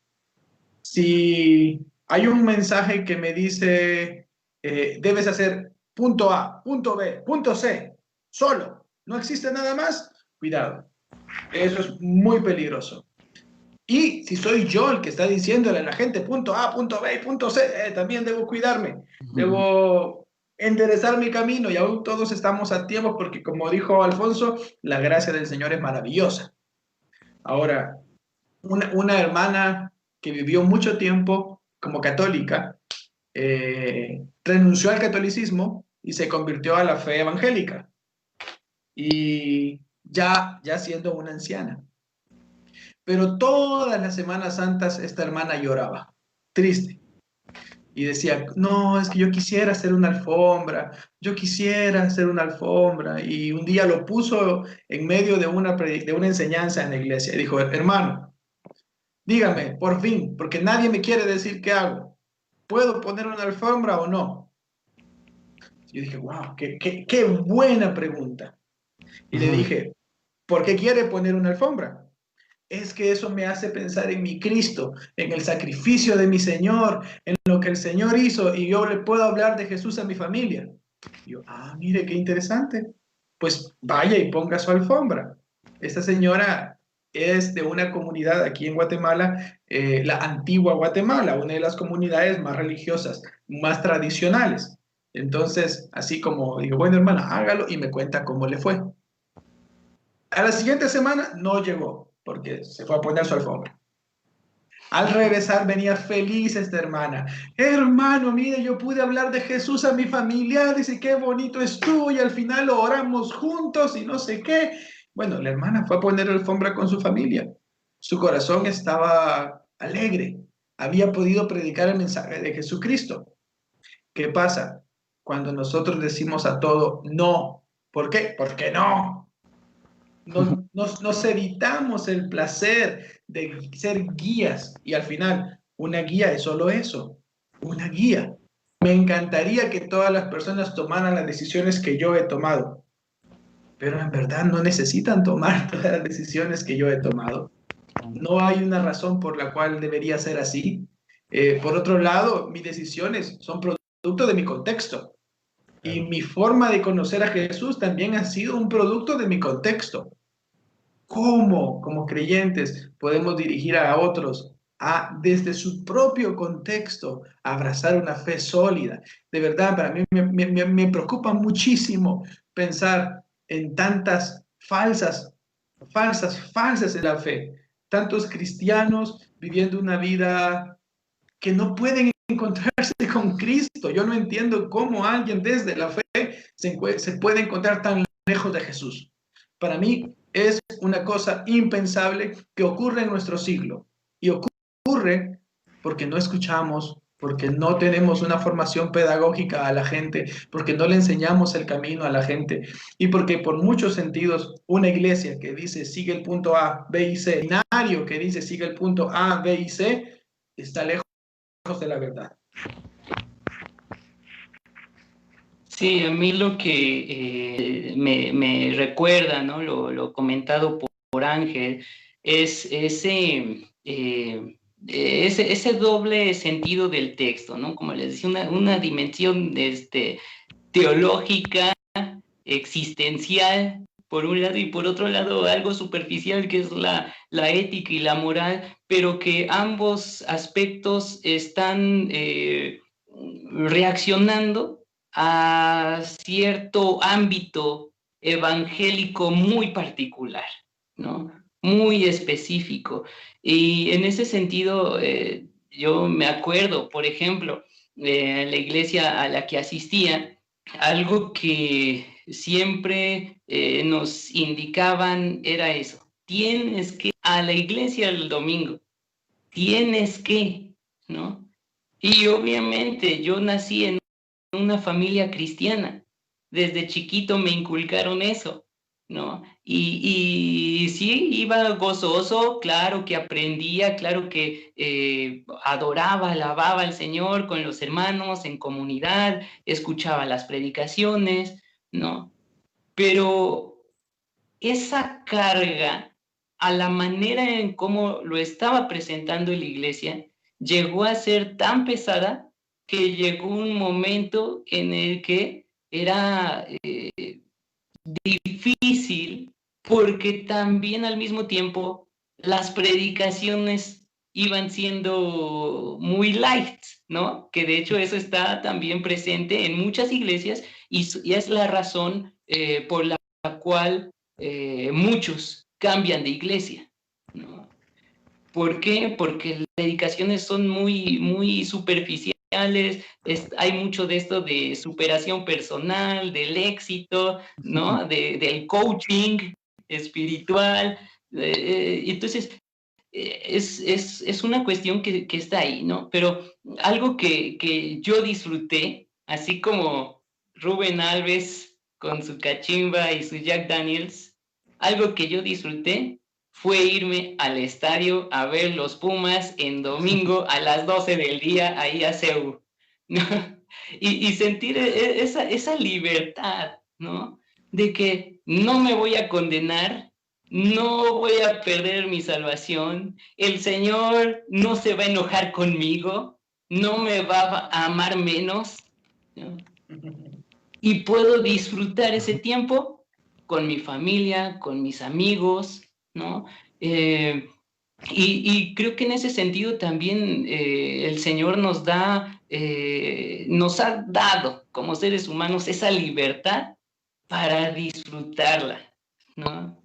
Si hay un mensaje que me dice, debes hacer punto A, punto B, punto C, solo, no existe nada más, cuidado. Eso es muy peligroso. Y si soy yo el que está diciéndole a la gente punto A, punto B y punto C, también debo cuidarme, debo enderezar mi camino y aún todos estamos a tiempo porque como dijo Alfonso, la gracia del Señor es maravillosa. Ahora, una hermana que vivió mucho tiempo como católica, renunció al catolicismo y se convirtió a la fe evangélica. Y ya siendo una anciana. Pero todas las Semanas Santas esta hermana lloraba, triste. Y decía, no, es que yo quisiera hacer una alfombra, yo quisiera hacer una alfombra. Y un día lo puso en medio de una enseñanza en la iglesia. Y dijo, hermano, dígame, por fin, porque nadie me quiere decir qué hago. ¿Puedo poner una alfombra o no? Yo dije, wow, qué buena pregunta. Y le dije, ¿por qué quiere poner una alfombra? Es que eso me hace pensar en mi Cristo, en el sacrificio de mi Señor, en lo que el Señor hizo, y yo le puedo hablar de Jesús a mi familia. Y yo, mire, qué interesante. Pues vaya y ponga su alfombra. Esta señora es de una comunidad aquí en Guatemala, la antigua Guatemala, una de las comunidades más religiosas, más tradicionales. Entonces, así como digo, bueno, hermana, hágalo y me cuenta cómo le fue. A la siguiente semana no llegó, porque se fue a poner su alfombra. Al regresar venía feliz esta hermana. Hermano, mire, yo pude hablar de Jesús a mi familia, dice, qué bonito estuvo, y al final lo oramos juntos y no sé qué. Bueno, la hermana fue a poner alfombra con su familia. Su corazón estaba alegre. Había podido predicar el mensaje de Jesucristo. ¿Qué pasa? Cuando nosotros decimos a todo no. ¿Por qué? Porque no. Nos evitamos el placer de ser guías y al final una guía es solo eso, una guía. Me encantaría que todas las personas tomaran las decisiones que yo he tomado, pero en verdad no necesitan tomar todas las decisiones que yo he tomado. No hay una razón por la cual debería ser así. Por otro lado, mis decisiones son producto de mi contexto y mi forma de conocer a Jesús también ha sido un producto de mi contexto. ¿Cómo, como creyentes, podemos dirigir a otros a, desde su propio contexto, a abrazar una fe sólida? De verdad, para mí me preocupa muchísimo pensar en tantas falsas en la fe. Tantos cristianos viviendo una vida que no pueden encontrarse con Cristo. Yo no entiendo cómo alguien desde la fe se puede encontrar tan lejos de Jesús. Para mí es una cosa impensable que ocurre en nuestro siglo. Y ocurre porque no escuchamos, porque no tenemos una formación pedagógica a la gente, porque no le enseñamos el camino a la gente y porque por muchos sentidos una iglesia que dice sigue el punto A, B y C, binario que dice sigue el punto A, B y C, está lejos de la verdad. Sí, a mí lo que me recuerda, ¿no? Lo comentado por Ángel, es ese doble sentido del texto, ¿no? Como les decía, una dimensión teológica, existencial, por un lado, y por otro lado algo superficial que es la ética y la moral, pero que ambos aspectos están reaccionando a cierto ámbito evangélico muy particular, ¿no? Muy específico. Y en ese sentido, yo me acuerdo, por ejemplo, la iglesia a la que asistía, algo que siempre nos indicaban era eso: tienes que ir a la iglesia el domingo, tienes que, ¿no? Y obviamente yo nací en una familia cristiana, desde chiquito me inculcaron eso, ¿no? Y sí, iba gozoso, claro que aprendía, claro que adoraba, alababa al Señor con los hermanos en comunidad, escuchaba las predicaciones, ¿no? Pero esa carga, a la manera en cómo lo estaba presentando en la iglesia, llegó a ser tan pesada que llegó un momento en el que era difícil porque también al mismo tiempo las predicaciones iban siendo muy light, ¿no? Que de hecho eso está también presente en muchas iglesias y es la razón por la cual muchos cambian de iglesia, ¿no? ¿Por qué? Porque las predicaciones son muy superficiales, hay mucho de esto de superación personal, del éxito, ¿no? Del coaching espiritual. Entonces, es una cuestión que está ahí, ¿no? Pero algo que yo disfruté, así como Rubén Alves con su cachimba y su Jack Daniels, algo que yo disfruté fue irme al estadio a ver los Pumas en domingo a las 12 del día ahí a CEU, ¿no? Y sentir esa libertad, ¿no? De que no me voy a condenar, no voy a perder mi salvación, el Señor no se va a enojar conmigo, no me va a amar menos, ¿no? Y puedo disfrutar ese tiempo con mi familia, con mis amigos, ¿no? Y creo que en ese sentido también el Señor nos ha dado como seres humanos esa libertad para disfrutarla, ¿no?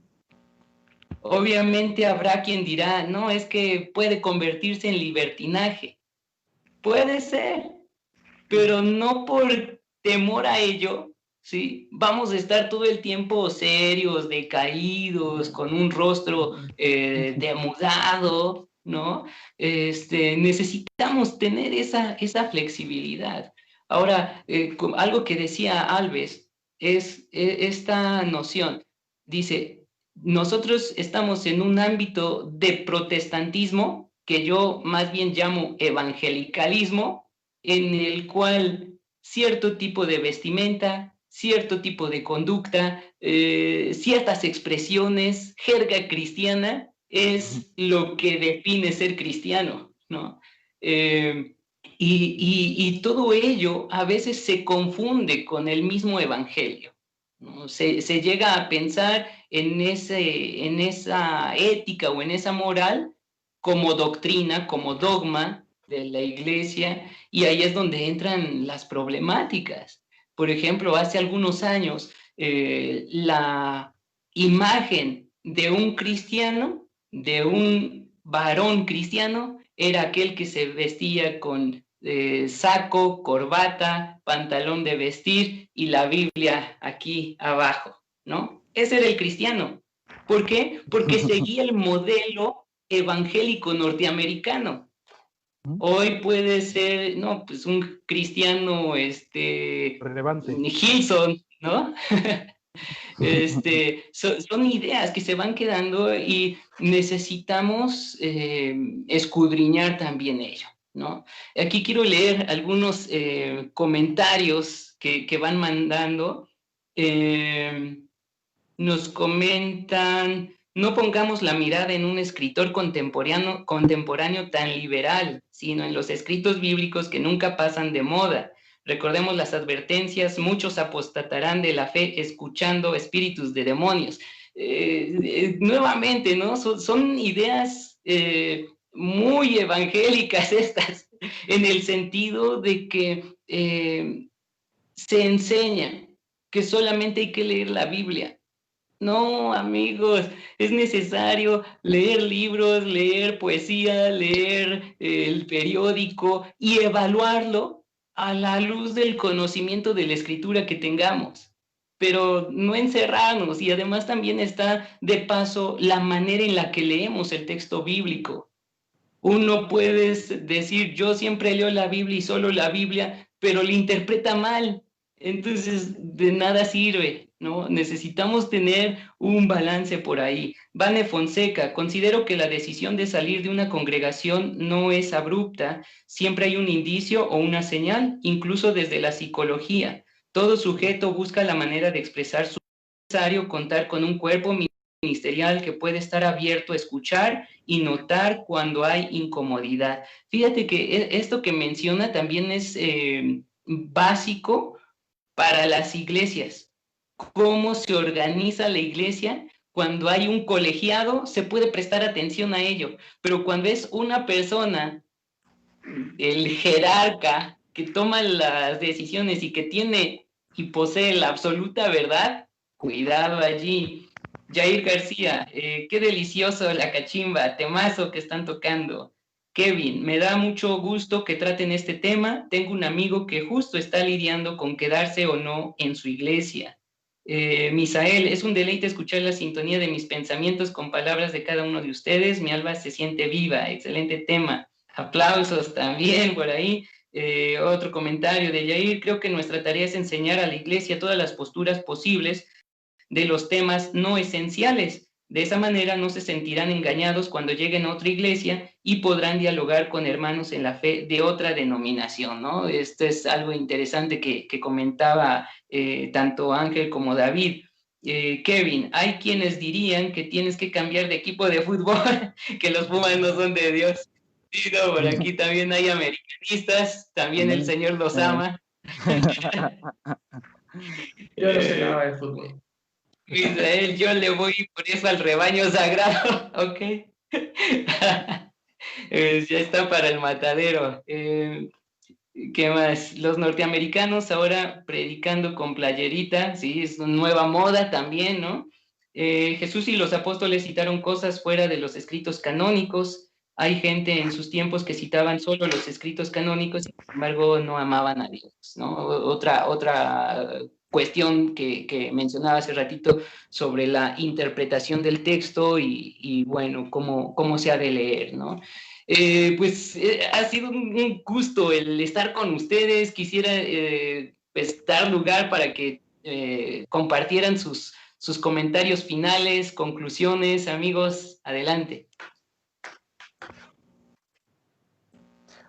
Obviamente habrá quien dirá, no, es que puede convertirse en libertinaje. Puede ser, pero no por temor a ello, ¿sí? Vamos a estar todo el tiempo serios, decaídos, con un rostro demudado, ¿no? Necesitamos tener esa flexibilidad. Ahora, algo que decía Alves es esta noción. Dice, nosotros estamos en un ámbito de protestantismo que yo más bien llamo evangelicalismo, en el cual cierto tipo de vestimenta, cierto tipo de conducta, ciertas expresiones, jerga cristiana, es lo que define ser cristiano, ¿no? Y todo ello a veces se confunde con el mismo evangelio, ¿no? Se llega a pensar en esa ética o en esa moral como doctrina, como dogma de la iglesia, y ahí es donde entran las problemáticas. Por ejemplo, hace algunos años, la imagen de un cristiano, de un varón cristiano, era aquel que se vestía con saco, corbata, pantalón de vestir y la Biblia aquí abajo, ¿no? Ese era el cristiano. ¿Por qué? Porque seguía el modelo evangélico norteamericano. Hoy puede ser, no, pues un cristiano, relevante. Hilson, ¿no? Son ideas que se van quedando y necesitamos escudriñar también ello, ¿no? Aquí quiero leer algunos comentarios que van mandando. Nos comentan, no pongamos la mirada en un escritor contemporáneo tan liberal, sino en los escritos bíblicos que nunca pasan de moda. Recordemos las advertencias, muchos apostatarán de la fe escuchando espíritus de demonios. Nuevamente, ¿no? Son ideas muy evangélicas estas, en el sentido de que se enseña que solamente hay que leer la Biblia. No, amigos, es necesario leer libros, leer poesía, leer el periódico y evaluarlo a la luz del conocimiento de la escritura que tengamos, pero no encerrarnos. Y además también está de paso la manera en la que leemos el texto bíblico. Uno puede decir, yo siempre leo la Biblia y solo la Biblia, pero la interpreta mal. Entonces, de nada sirve, ¿no? Necesitamos tener un balance por ahí. Vane Fonseca, considero que la decisión de salir de una congregación no es abrupta, siempre hay un indicio o una señal, incluso desde la psicología. Todo sujeto busca la manera de expresar su necesario, contar con un cuerpo ministerial que puede estar abierto a escuchar y notar cuando hay incomodidad. Fíjate que esto que menciona también es básico para las iglesias. ¿Cómo se organiza la iglesia cuando hay un colegiado, se puede prestar atención a ello, pero cuando es una persona, el jerarca, que toma las decisiones y que tiene y posee la absoluta verdad, cuidado allí. Jair García, qué delicioso la cachimba, temazo que están tocando. Kevin, me da mucho gusto que traten este tema. Tengo un amigo que justo está lidiando con quedarse o no en su iglesia. Misael, es un deleite escuchar la sintonía de mis pensamientos con palabras de cada uno de ustedes. Mi alma se siente viva. Excelente tema. Aplausos también por ahí. Otro comentario de Yair. Creo que nuestra tarea es enseñar a la iglesia todas las posturas posibles de los temas no esenciales. De esa manera no se sentirán engañados cuando lleguen a otra iglesia y podrán dialogar con hermanos en la fe de otra denominación, ¿no? Esto es algo interesante que comentaba tanto Ángel como David. Kevin, hay quienes dirían que tienes que cambiar de equipo de fútbol, que los Pumas no son de Dios. Sí, no, por aquí también hay americanistas, también el Señor los ama. Yo no sé nada de fútbol. Israel, yo le voy por eso al rebaño sagrado, ¿ok? Ya está para el matadero. ¿Qué más? Los norteamericanos ahora predicando con playerita, sí, es una nueva moda también, ¿no? Jesús y los apóstoles citaron cosas fuera de los escritos canónicos. Hay gente en sus tiempos que citaban solo los escritos canónicos y sin embargo no amaban a Dios, ¿no? Otra cuestión que mencionaba hace ratito sobre la interpretación del texto y bueno, cómo se ha de leer, ¿no? Ha sido un gusto el estar con ustedes. Quisiera pues, dar lugar para que compartieran sus comentarios finales, conclusiones. Amigos, adelante.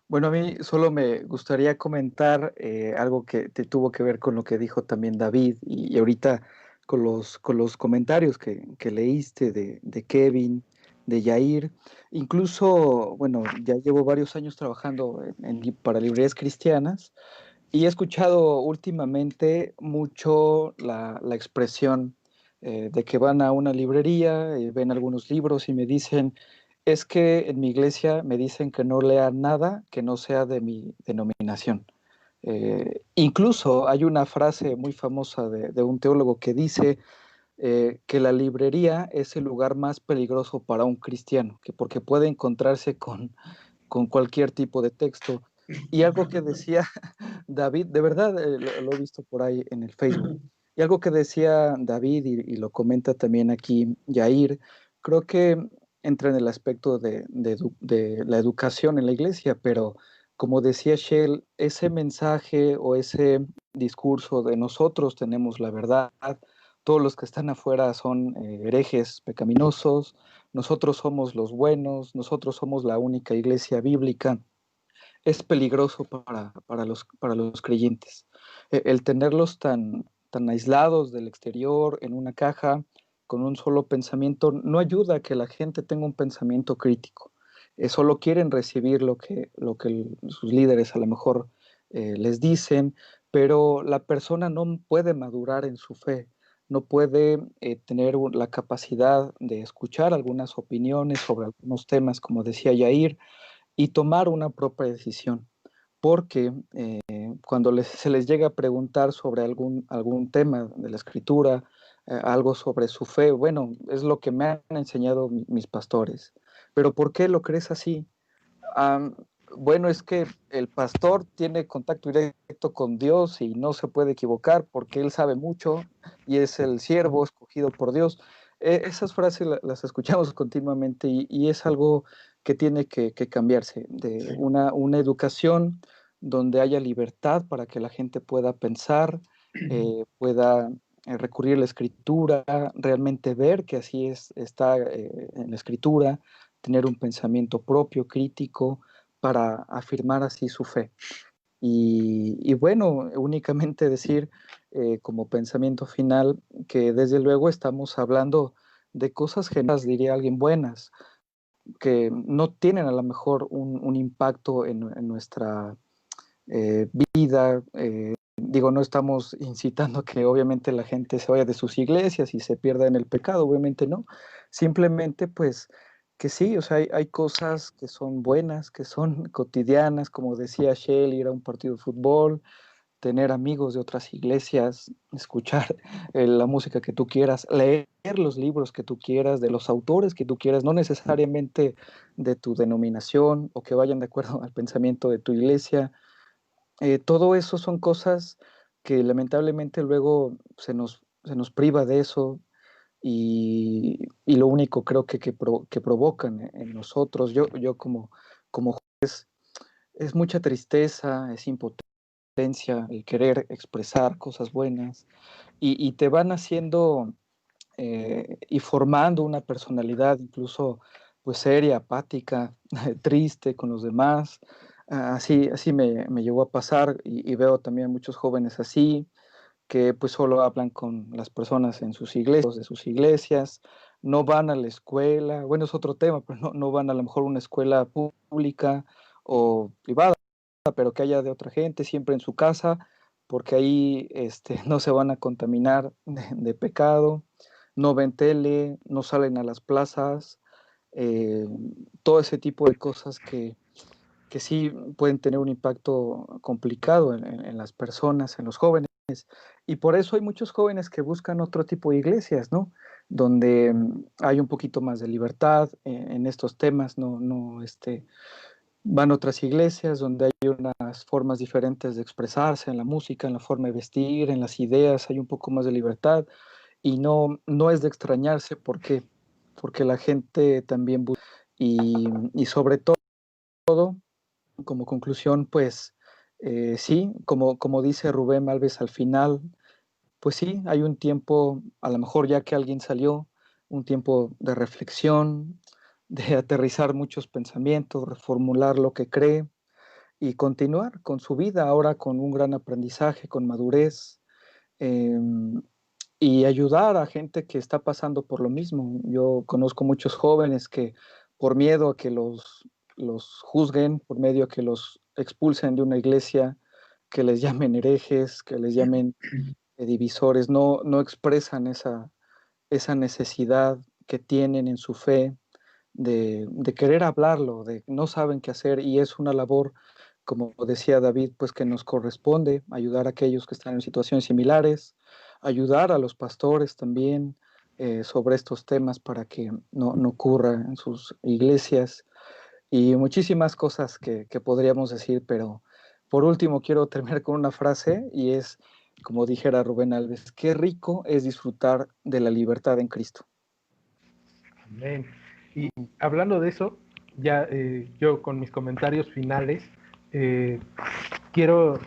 Bueno, a mí solo me gustaría comentar algo que tuvo que ver con lo que dijo también David y ahorita con los comentarios que leíste de Kevin, de Yair. Incluso, bueno, ya llevo varios años trabajando para librerías cristianas y he escuchado últimamente mucho la expresión de que van a una librería, ven algunos libros y me dicen, es que en mi iglesia me dicen que no lea nada que no sea de mi denominación. Incluso hay una frase muy famosa de un teólogo que dice que la librería es el lugar más peligroso para un cristiano, que porque puede encontrarse con cualquier tipo de texto. Y algo que decía David, de verdad lo he visto por ahí en el Facebook, y algo que decía David y lo comenta también aquí Yair, creo que entra en el aspecto de la educación en la iglesia, pero como decía Shell, ese mensaje o ese discurso de nosotros tenemos la verdad, todos los que están afuera son herejes pecaminosos, nosotros somos los buenos, nosotros somos la única iglesia bíblica, es peligroso para los creyentes. El tenerlos tan aislados del exterior, en una caja, con un solo pensamiento, no ayuda a que la gente tenga un pensamiento crítico. Solo quieren recibir lo que sus líderes a lo mejor les dicen, pero la persona no puede madurar en su fe, no puede tener la capacidad de escuchar algunas opiniones sobre algunos temas, como decía Yair, y tomar una propia decisión. Porque cuando se les llega a preguntar sobre algún tema de la escritura, algo sobre su fe, bueno, es lo que me han enseñado mis pastores. Pero ¿por qué lo crees así? Um, bueno, es que el pastor tiene contacto directo con Dios y no se puede equivocar porque él sabe mucho y es el siervo escogido por Dios. Esas frases las escuchamos continuamente y es algo que tiene que cambiarse, de una educación donde haya libertad para que la gente pueda pensar, pueda recurrir a la escritura, realmente ver que así está en la escritura, tener un pensamiento propio, crítico, para afirmar así su fe. Y bueno, únicamente decir como pensamiento final que desde luego estamos hablando de cosas generales, diría alguien, buenas, que no tienen a lo mejor un impacto en nuestra vida digo, no estamos incitando a que obviamente la gente se vaya de sus iglesias y se pierda en el pecado, obviamente no. Simplemente, pues, que sí, o sea, hay cosas que son buenas, que son cotidianas, como decía Shell, ir a un partido de fútbol, tener amigos de otras iglesias, escuchar la música que tú quieras, leer los libros que tú quieras, de los autores que tú quieras, no necesariamente de tu denominación o que vayan de acuerdo al pensamiento de tu iglesia. Todo eso son cosas que lamentablemente luego se nos priva de eso y lo único creo que provocan en nosotros, yo como juez, es mucha tristeza, es impotencia, el querer expresar cosas buenas y te van haciendo y formando una personalidad incluso pues seria, apática, triste con los demás. Así me llegó a pasar y veo también muchos jóvenes así, que pues solo hablan con las personas en sus iglesias, de sus iglesias, no van a la escuela, bueno, es otro tema, pero no van a lo mejor a una escuela pública o privada, pero que haya de otra gente, siempre en su casa, porque ahí no se van a contaminar de pecado, no ven tele, no salen a las plazas, eh, todo ese tipo de cosas que sí pueden tener un impacto complicado en las personas, en los jóvenes. Y por eso hay muchos jóvenes que buscan otro tipo de iglesias, ¿no? Donde hay un poquito más de libertad en estos temas, van a otras iglesias donde hay unas formas diferentes de expresarse en la música, en la forma de vestir, en las ideas, hay un poco más de libertad y no es de extrañarse porque la gente también busca y sobre todo, como conclusión, pues sí, como dice Rubén Alves al final, pues sí, hay un tiempo, a lo mejor ya que alguien salió, un tiempo de reflexión, de aterrizar muchos pensamientos, reformular lo que cree y continuar con su vida ahora con un gran aprendizaje, con madurez eh, y ayudar a gente que está pasando por lo mismo. Yo conozco muchos jóvenes que por miedo a que los juzguen, por medio a que los expulsen de una iglesia, que les llamen herejes, que les llamen divisores, no expresan esa necesidad que tienen en su fe de querer hablarlo, de no saben qué hacer y es una labor, como decía David, pues que nos corresponde ayudar a aquellos que están en situaciones similares, ayudar a los pastores también sobre estos temas para que no ocurra en sus iglesias y muchísimas cosas que podríamos decir, pero por último quiero terminar con una frase y es, como dijera Rubén Alves, qué rico es disfrutar de la libertad en Cristo. Amén. Y hablando de eso, ya yo con mis comentarios finales, quiero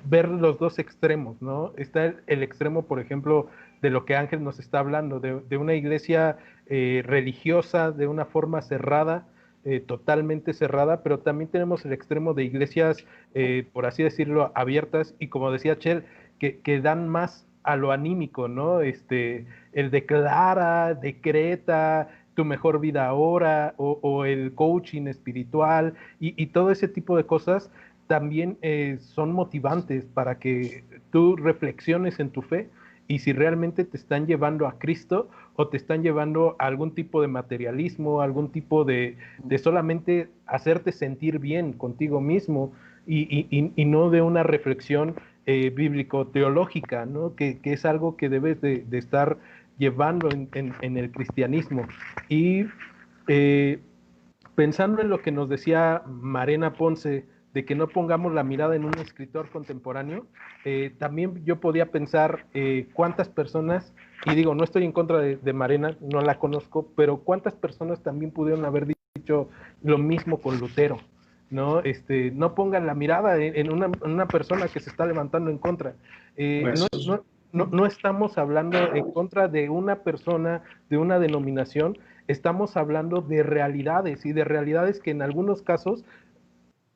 ver los dos extremos, ¿no? Está el extremo, por ejemplo, de lo que Ángel nos está hablando, de una iglesia religiosa, de una forma cerrada, totalmente cerrada, pero también tenemos el extremo de iglesias, por así decirlo, abiertas, y como decía Chel, que dan más a lo anímico, ¿no? El declara, decreta, tu mejor vida ahora, o el coaching espiritual, y todo ese tipo de cosas también son motivantes para que tú reflexiones en tu fe y si realmente te están llevando a Cristo o te están llevando a algún tipo de materialismo, algún tipo de solamente hacerte sentir bien contigo mismo y no de una reflexión bíblico-teológica, ¿no? Que es algo que debes de estar llevando en el cristianismo. Y pensando en lo que nos decía Marena Ponce, de que no pongamos la mirada en un escritor contemporáneo, también yo podía pensar cuántas personas, y digo, no estoy en contra de Marena, no la conozco, pero cuántas personas también pudieron haber dicho lo mismo con Lutero, ¿no? No pongan la mirada en una persona que se está levantando en contra. No estamos hablando en contra de una persona, de una denominación, estamos hablando de realidades y de realidades que en algunos casos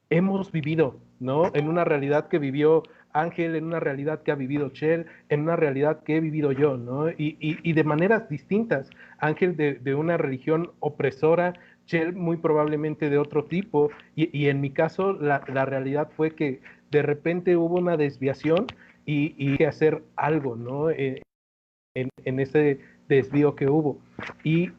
hemos vivido, ¿no? En una realidad que vivió Ángel, en una realidad que ha vivido Chel, en una realidad que he vivido yo, ¿no? Y de maneras distintas. Ángel de una religión opresora, Shell muy probablemente de otro tipo, y en mi caso la realidad fue que de repente hubo una desviación y que hacer algo, ¿no? En ese desvío que hubo. Y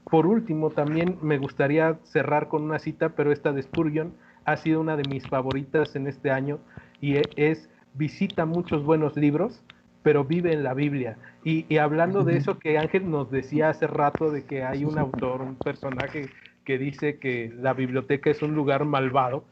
por último, también me gustaría cerrar con una cita, pero esta de Spurgeon ha sido una de mis favoritas en este año, y es: visita muchos buenos libros, pero vive en la Biblia. Y hablando de eso que Ángel nos decía hace rato, de que hay un autor, un personaje que dice que la biblioteca es un lugar malvado,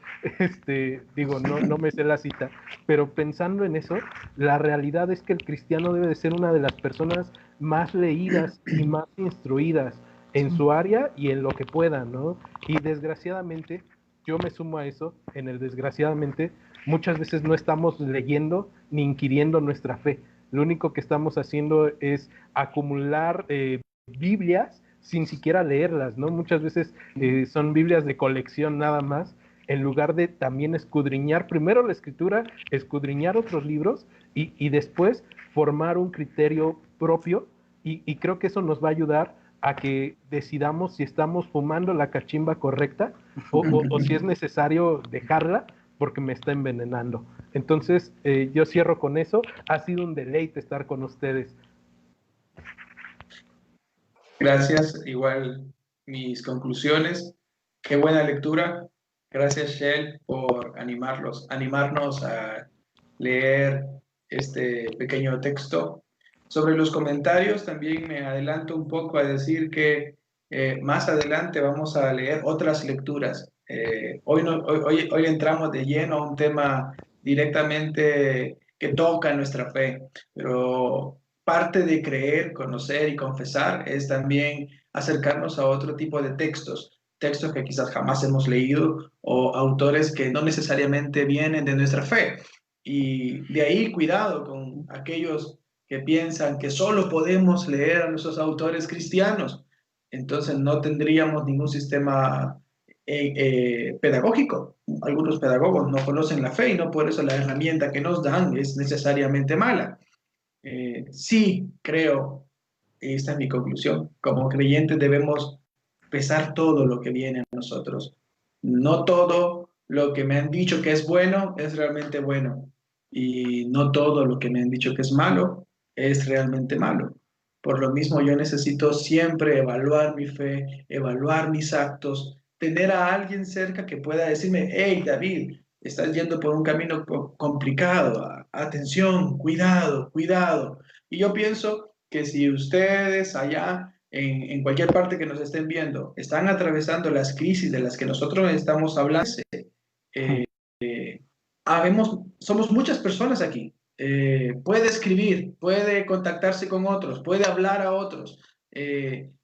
digo, no me sé la cita, pero pensando en eso, la realidad es que el cristiano debe de ser una de las personas más leídas y más instruidas en su área y en lo que pueda, ¿no? Y desgraciadamente, yo me sumo a eso, desgraciadamente, muchas veces no estamos leyendo ni inquiriendo nuestra fe. Lo único que estamos haciendo es acumular Biblias sin siquiera leerlas, ¿no? Muchas veces son Biblias de colección nada más, en lugar de también escudriñar primero la escritura, escudriñar otros libros y después formar un criterio propio, y creo que eso nos va a ayudar a que decidamos si estamos fumando la cachimba correcta o si es necesario dejarla porque me está envenenando. Entonces, yo cierro con eso. Ha sido un deleite estar con ustedes. Gracias, igual mis conclusiones. Qué buena lectura. Gracias, Shell, por animarnos a leer este pequeño texto. Sobre los comentarios, también me adelanto un poco a decir que más adelante vamos a leer otras lecturas. Hoy entramos de lleno a un tema directamente que toca nuestra fe, pero parte de creer, conocer y confesar es también acercarnos a otro tipo de textos, textos que quizás jamás hemos leído o autores que no necesariamente vienen de nuestra fe. Y de ahí cuidado con aquellos que piensan que solo podemos leer a nuestros autores cristianos. Entonces no tendríamos ningún sistema pedagógico. Algunos pedagogos no conocen la fe y no por eso la herramienta que nos dan es necesariamente mala. Sí, creo, esta es mi conclusión, como creyentes debemos pesar todo lo que viene a nosotros. No todo lo que me han dicho que es bueno es realmente bueno, y no todo lo que me han dicho que es malo es realmente malo. Por lo mismo, yo necesito siempre evaluar mi fe, evaluar mis actos, tener a alguien cerca que pueda decirme: hey, David, estás yendo por un camino complicado, atención, cuidado, cuidado. Y yo pienso que si ustedes allá en cualquier parte que nos estén viendo están atravesando las crisis de las que nosotros estamos hablando, somos muchas personas aquí. Puede escribir, puede contactarse con otros, puede hablar a otros,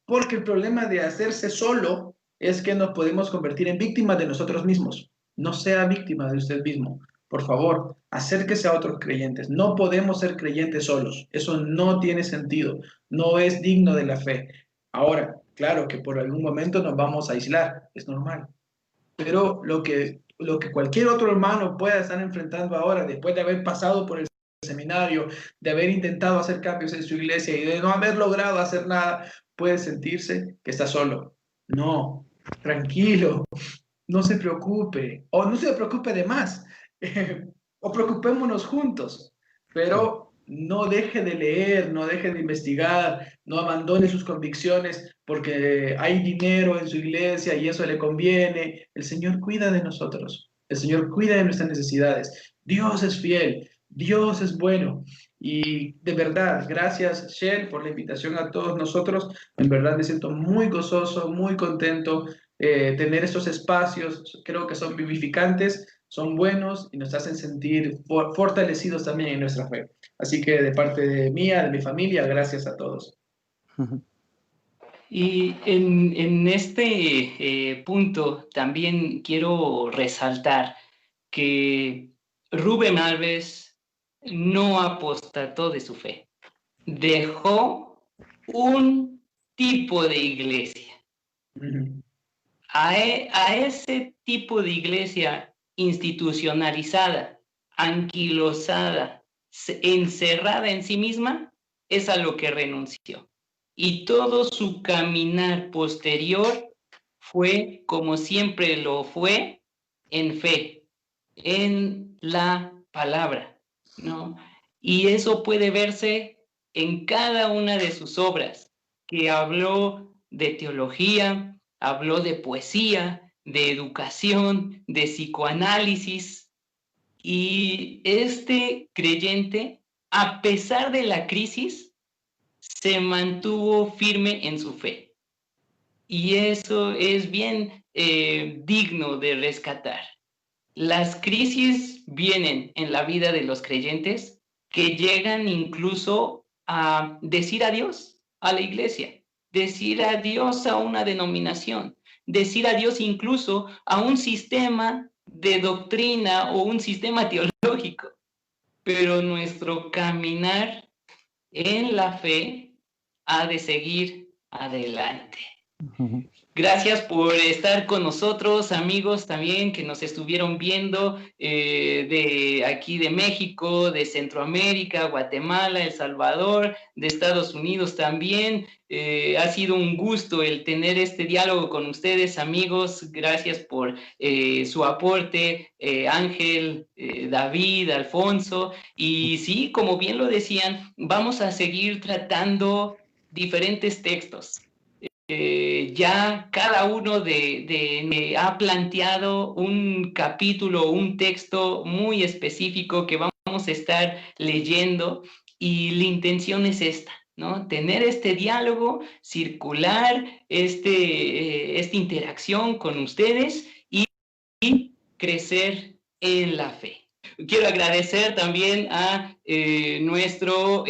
porque el problema de hacerse solo es que nos podemos convertir en víctimas de nosotros mismos. No sea víctima de usted mismo. Por favor, acérquese a otros creyentes. No podemos ser creyentes solos. Eso no tiene sentido. No es digno de la fe. Ahora, claro que por algún momento nos vamos a aislar. Es normal. Pero lo que cualquier otro hermano pueda estar enfrentando ahora, después de haber pasado por el seminario, de haber intentado hacer cambios en su iglesia y de no haber logrado hacer nada, puede sentirse que está solo. No, tranquilo, no se preocupe, o no se preocupe de más, o preocupémonos juntos, pero no deje de leer, no deje de investigar, no abandone sus convicciones porque hay dinero en su iglesia y eso le conviene. El Señor cuida de nosotros, el Señor cuida de nuestras necesidades. Dios es fiel, Dios es bueno. Y de verdad, gracias, Shell, por la invitación a todos nosotros. En verdad me siento muy gozoso, muy contento. Tener estos espacios, creo que son vivificantes, son buenos y nos hacen sentir fortalecidos también en nuestra fe. Así que de parte de mía, de mi familia, gracias a todos. Y en este punto también quiero resaltar que Rubén Alves no apostató de su fe. Dejó un tipo de iglesia. A ese tipo de iglesia institucionalizada, anquilosada, encerrada en sí misma, es a lo que renunció. Y todo su caminar posterior fue, como siempre lo fue, en fe, en la palabra, ¿no? Y eso puede verse en cada una de sus obras, que habló de teología, habló de poesía, de educación, de psicoanálisis, y este creyente, a pesar de la crisis, se mantuvo firme en su fe. Y eso es bien digno de rescatar. Las crisis vienen en la vida de los creyentes que llegan incluso a decir adiós a la iglesia, decir adiós a una denominación, decir adiós incluso a un sistema de doctrina o un sistema teológico. Pero nuestro caminar en la fe ha de seguir adelante. Gracias por estar con nosotros, amigos también que nos estuvieron viendo de aquí de México, de Centroamérica, Guatemala, El Salvador, de Estados Unidos también. Ha sido un gusto el tener este diálogo con ustedes, amigos. Gracias por su aporte, Ángel, David, Alfonso. Y sí, como bien lo decían, vamos a seguir tratando diferentes textos. Ya cada uno ha planteado un capítulo, un texto muy específico que vamos a estar leyendo, y la intención es esta, ¿no? Tener este diálogo circular, esta interacción con ustedes y crecer en la fe. Quiero agradecer también a nuestro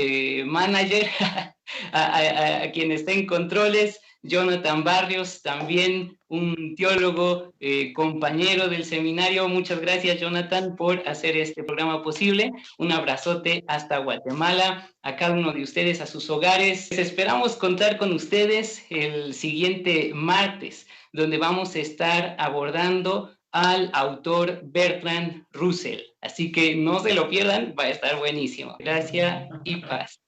manager, a quien está en controles, Jonathan Barrios, también un teólogo, compañero del seminario. Muchas gracias, Jonathan, por hacer este programa posible. Un abrazote hasta Guatemala, a cada uno de ustedes, a sus hogares. Esperamos contar con ustedes el siguiente martes, donde vamos a estar abordando al autor Bertrand Russell. Así que no se lo pierdan, va a estar buenísimo. Gracias y paz.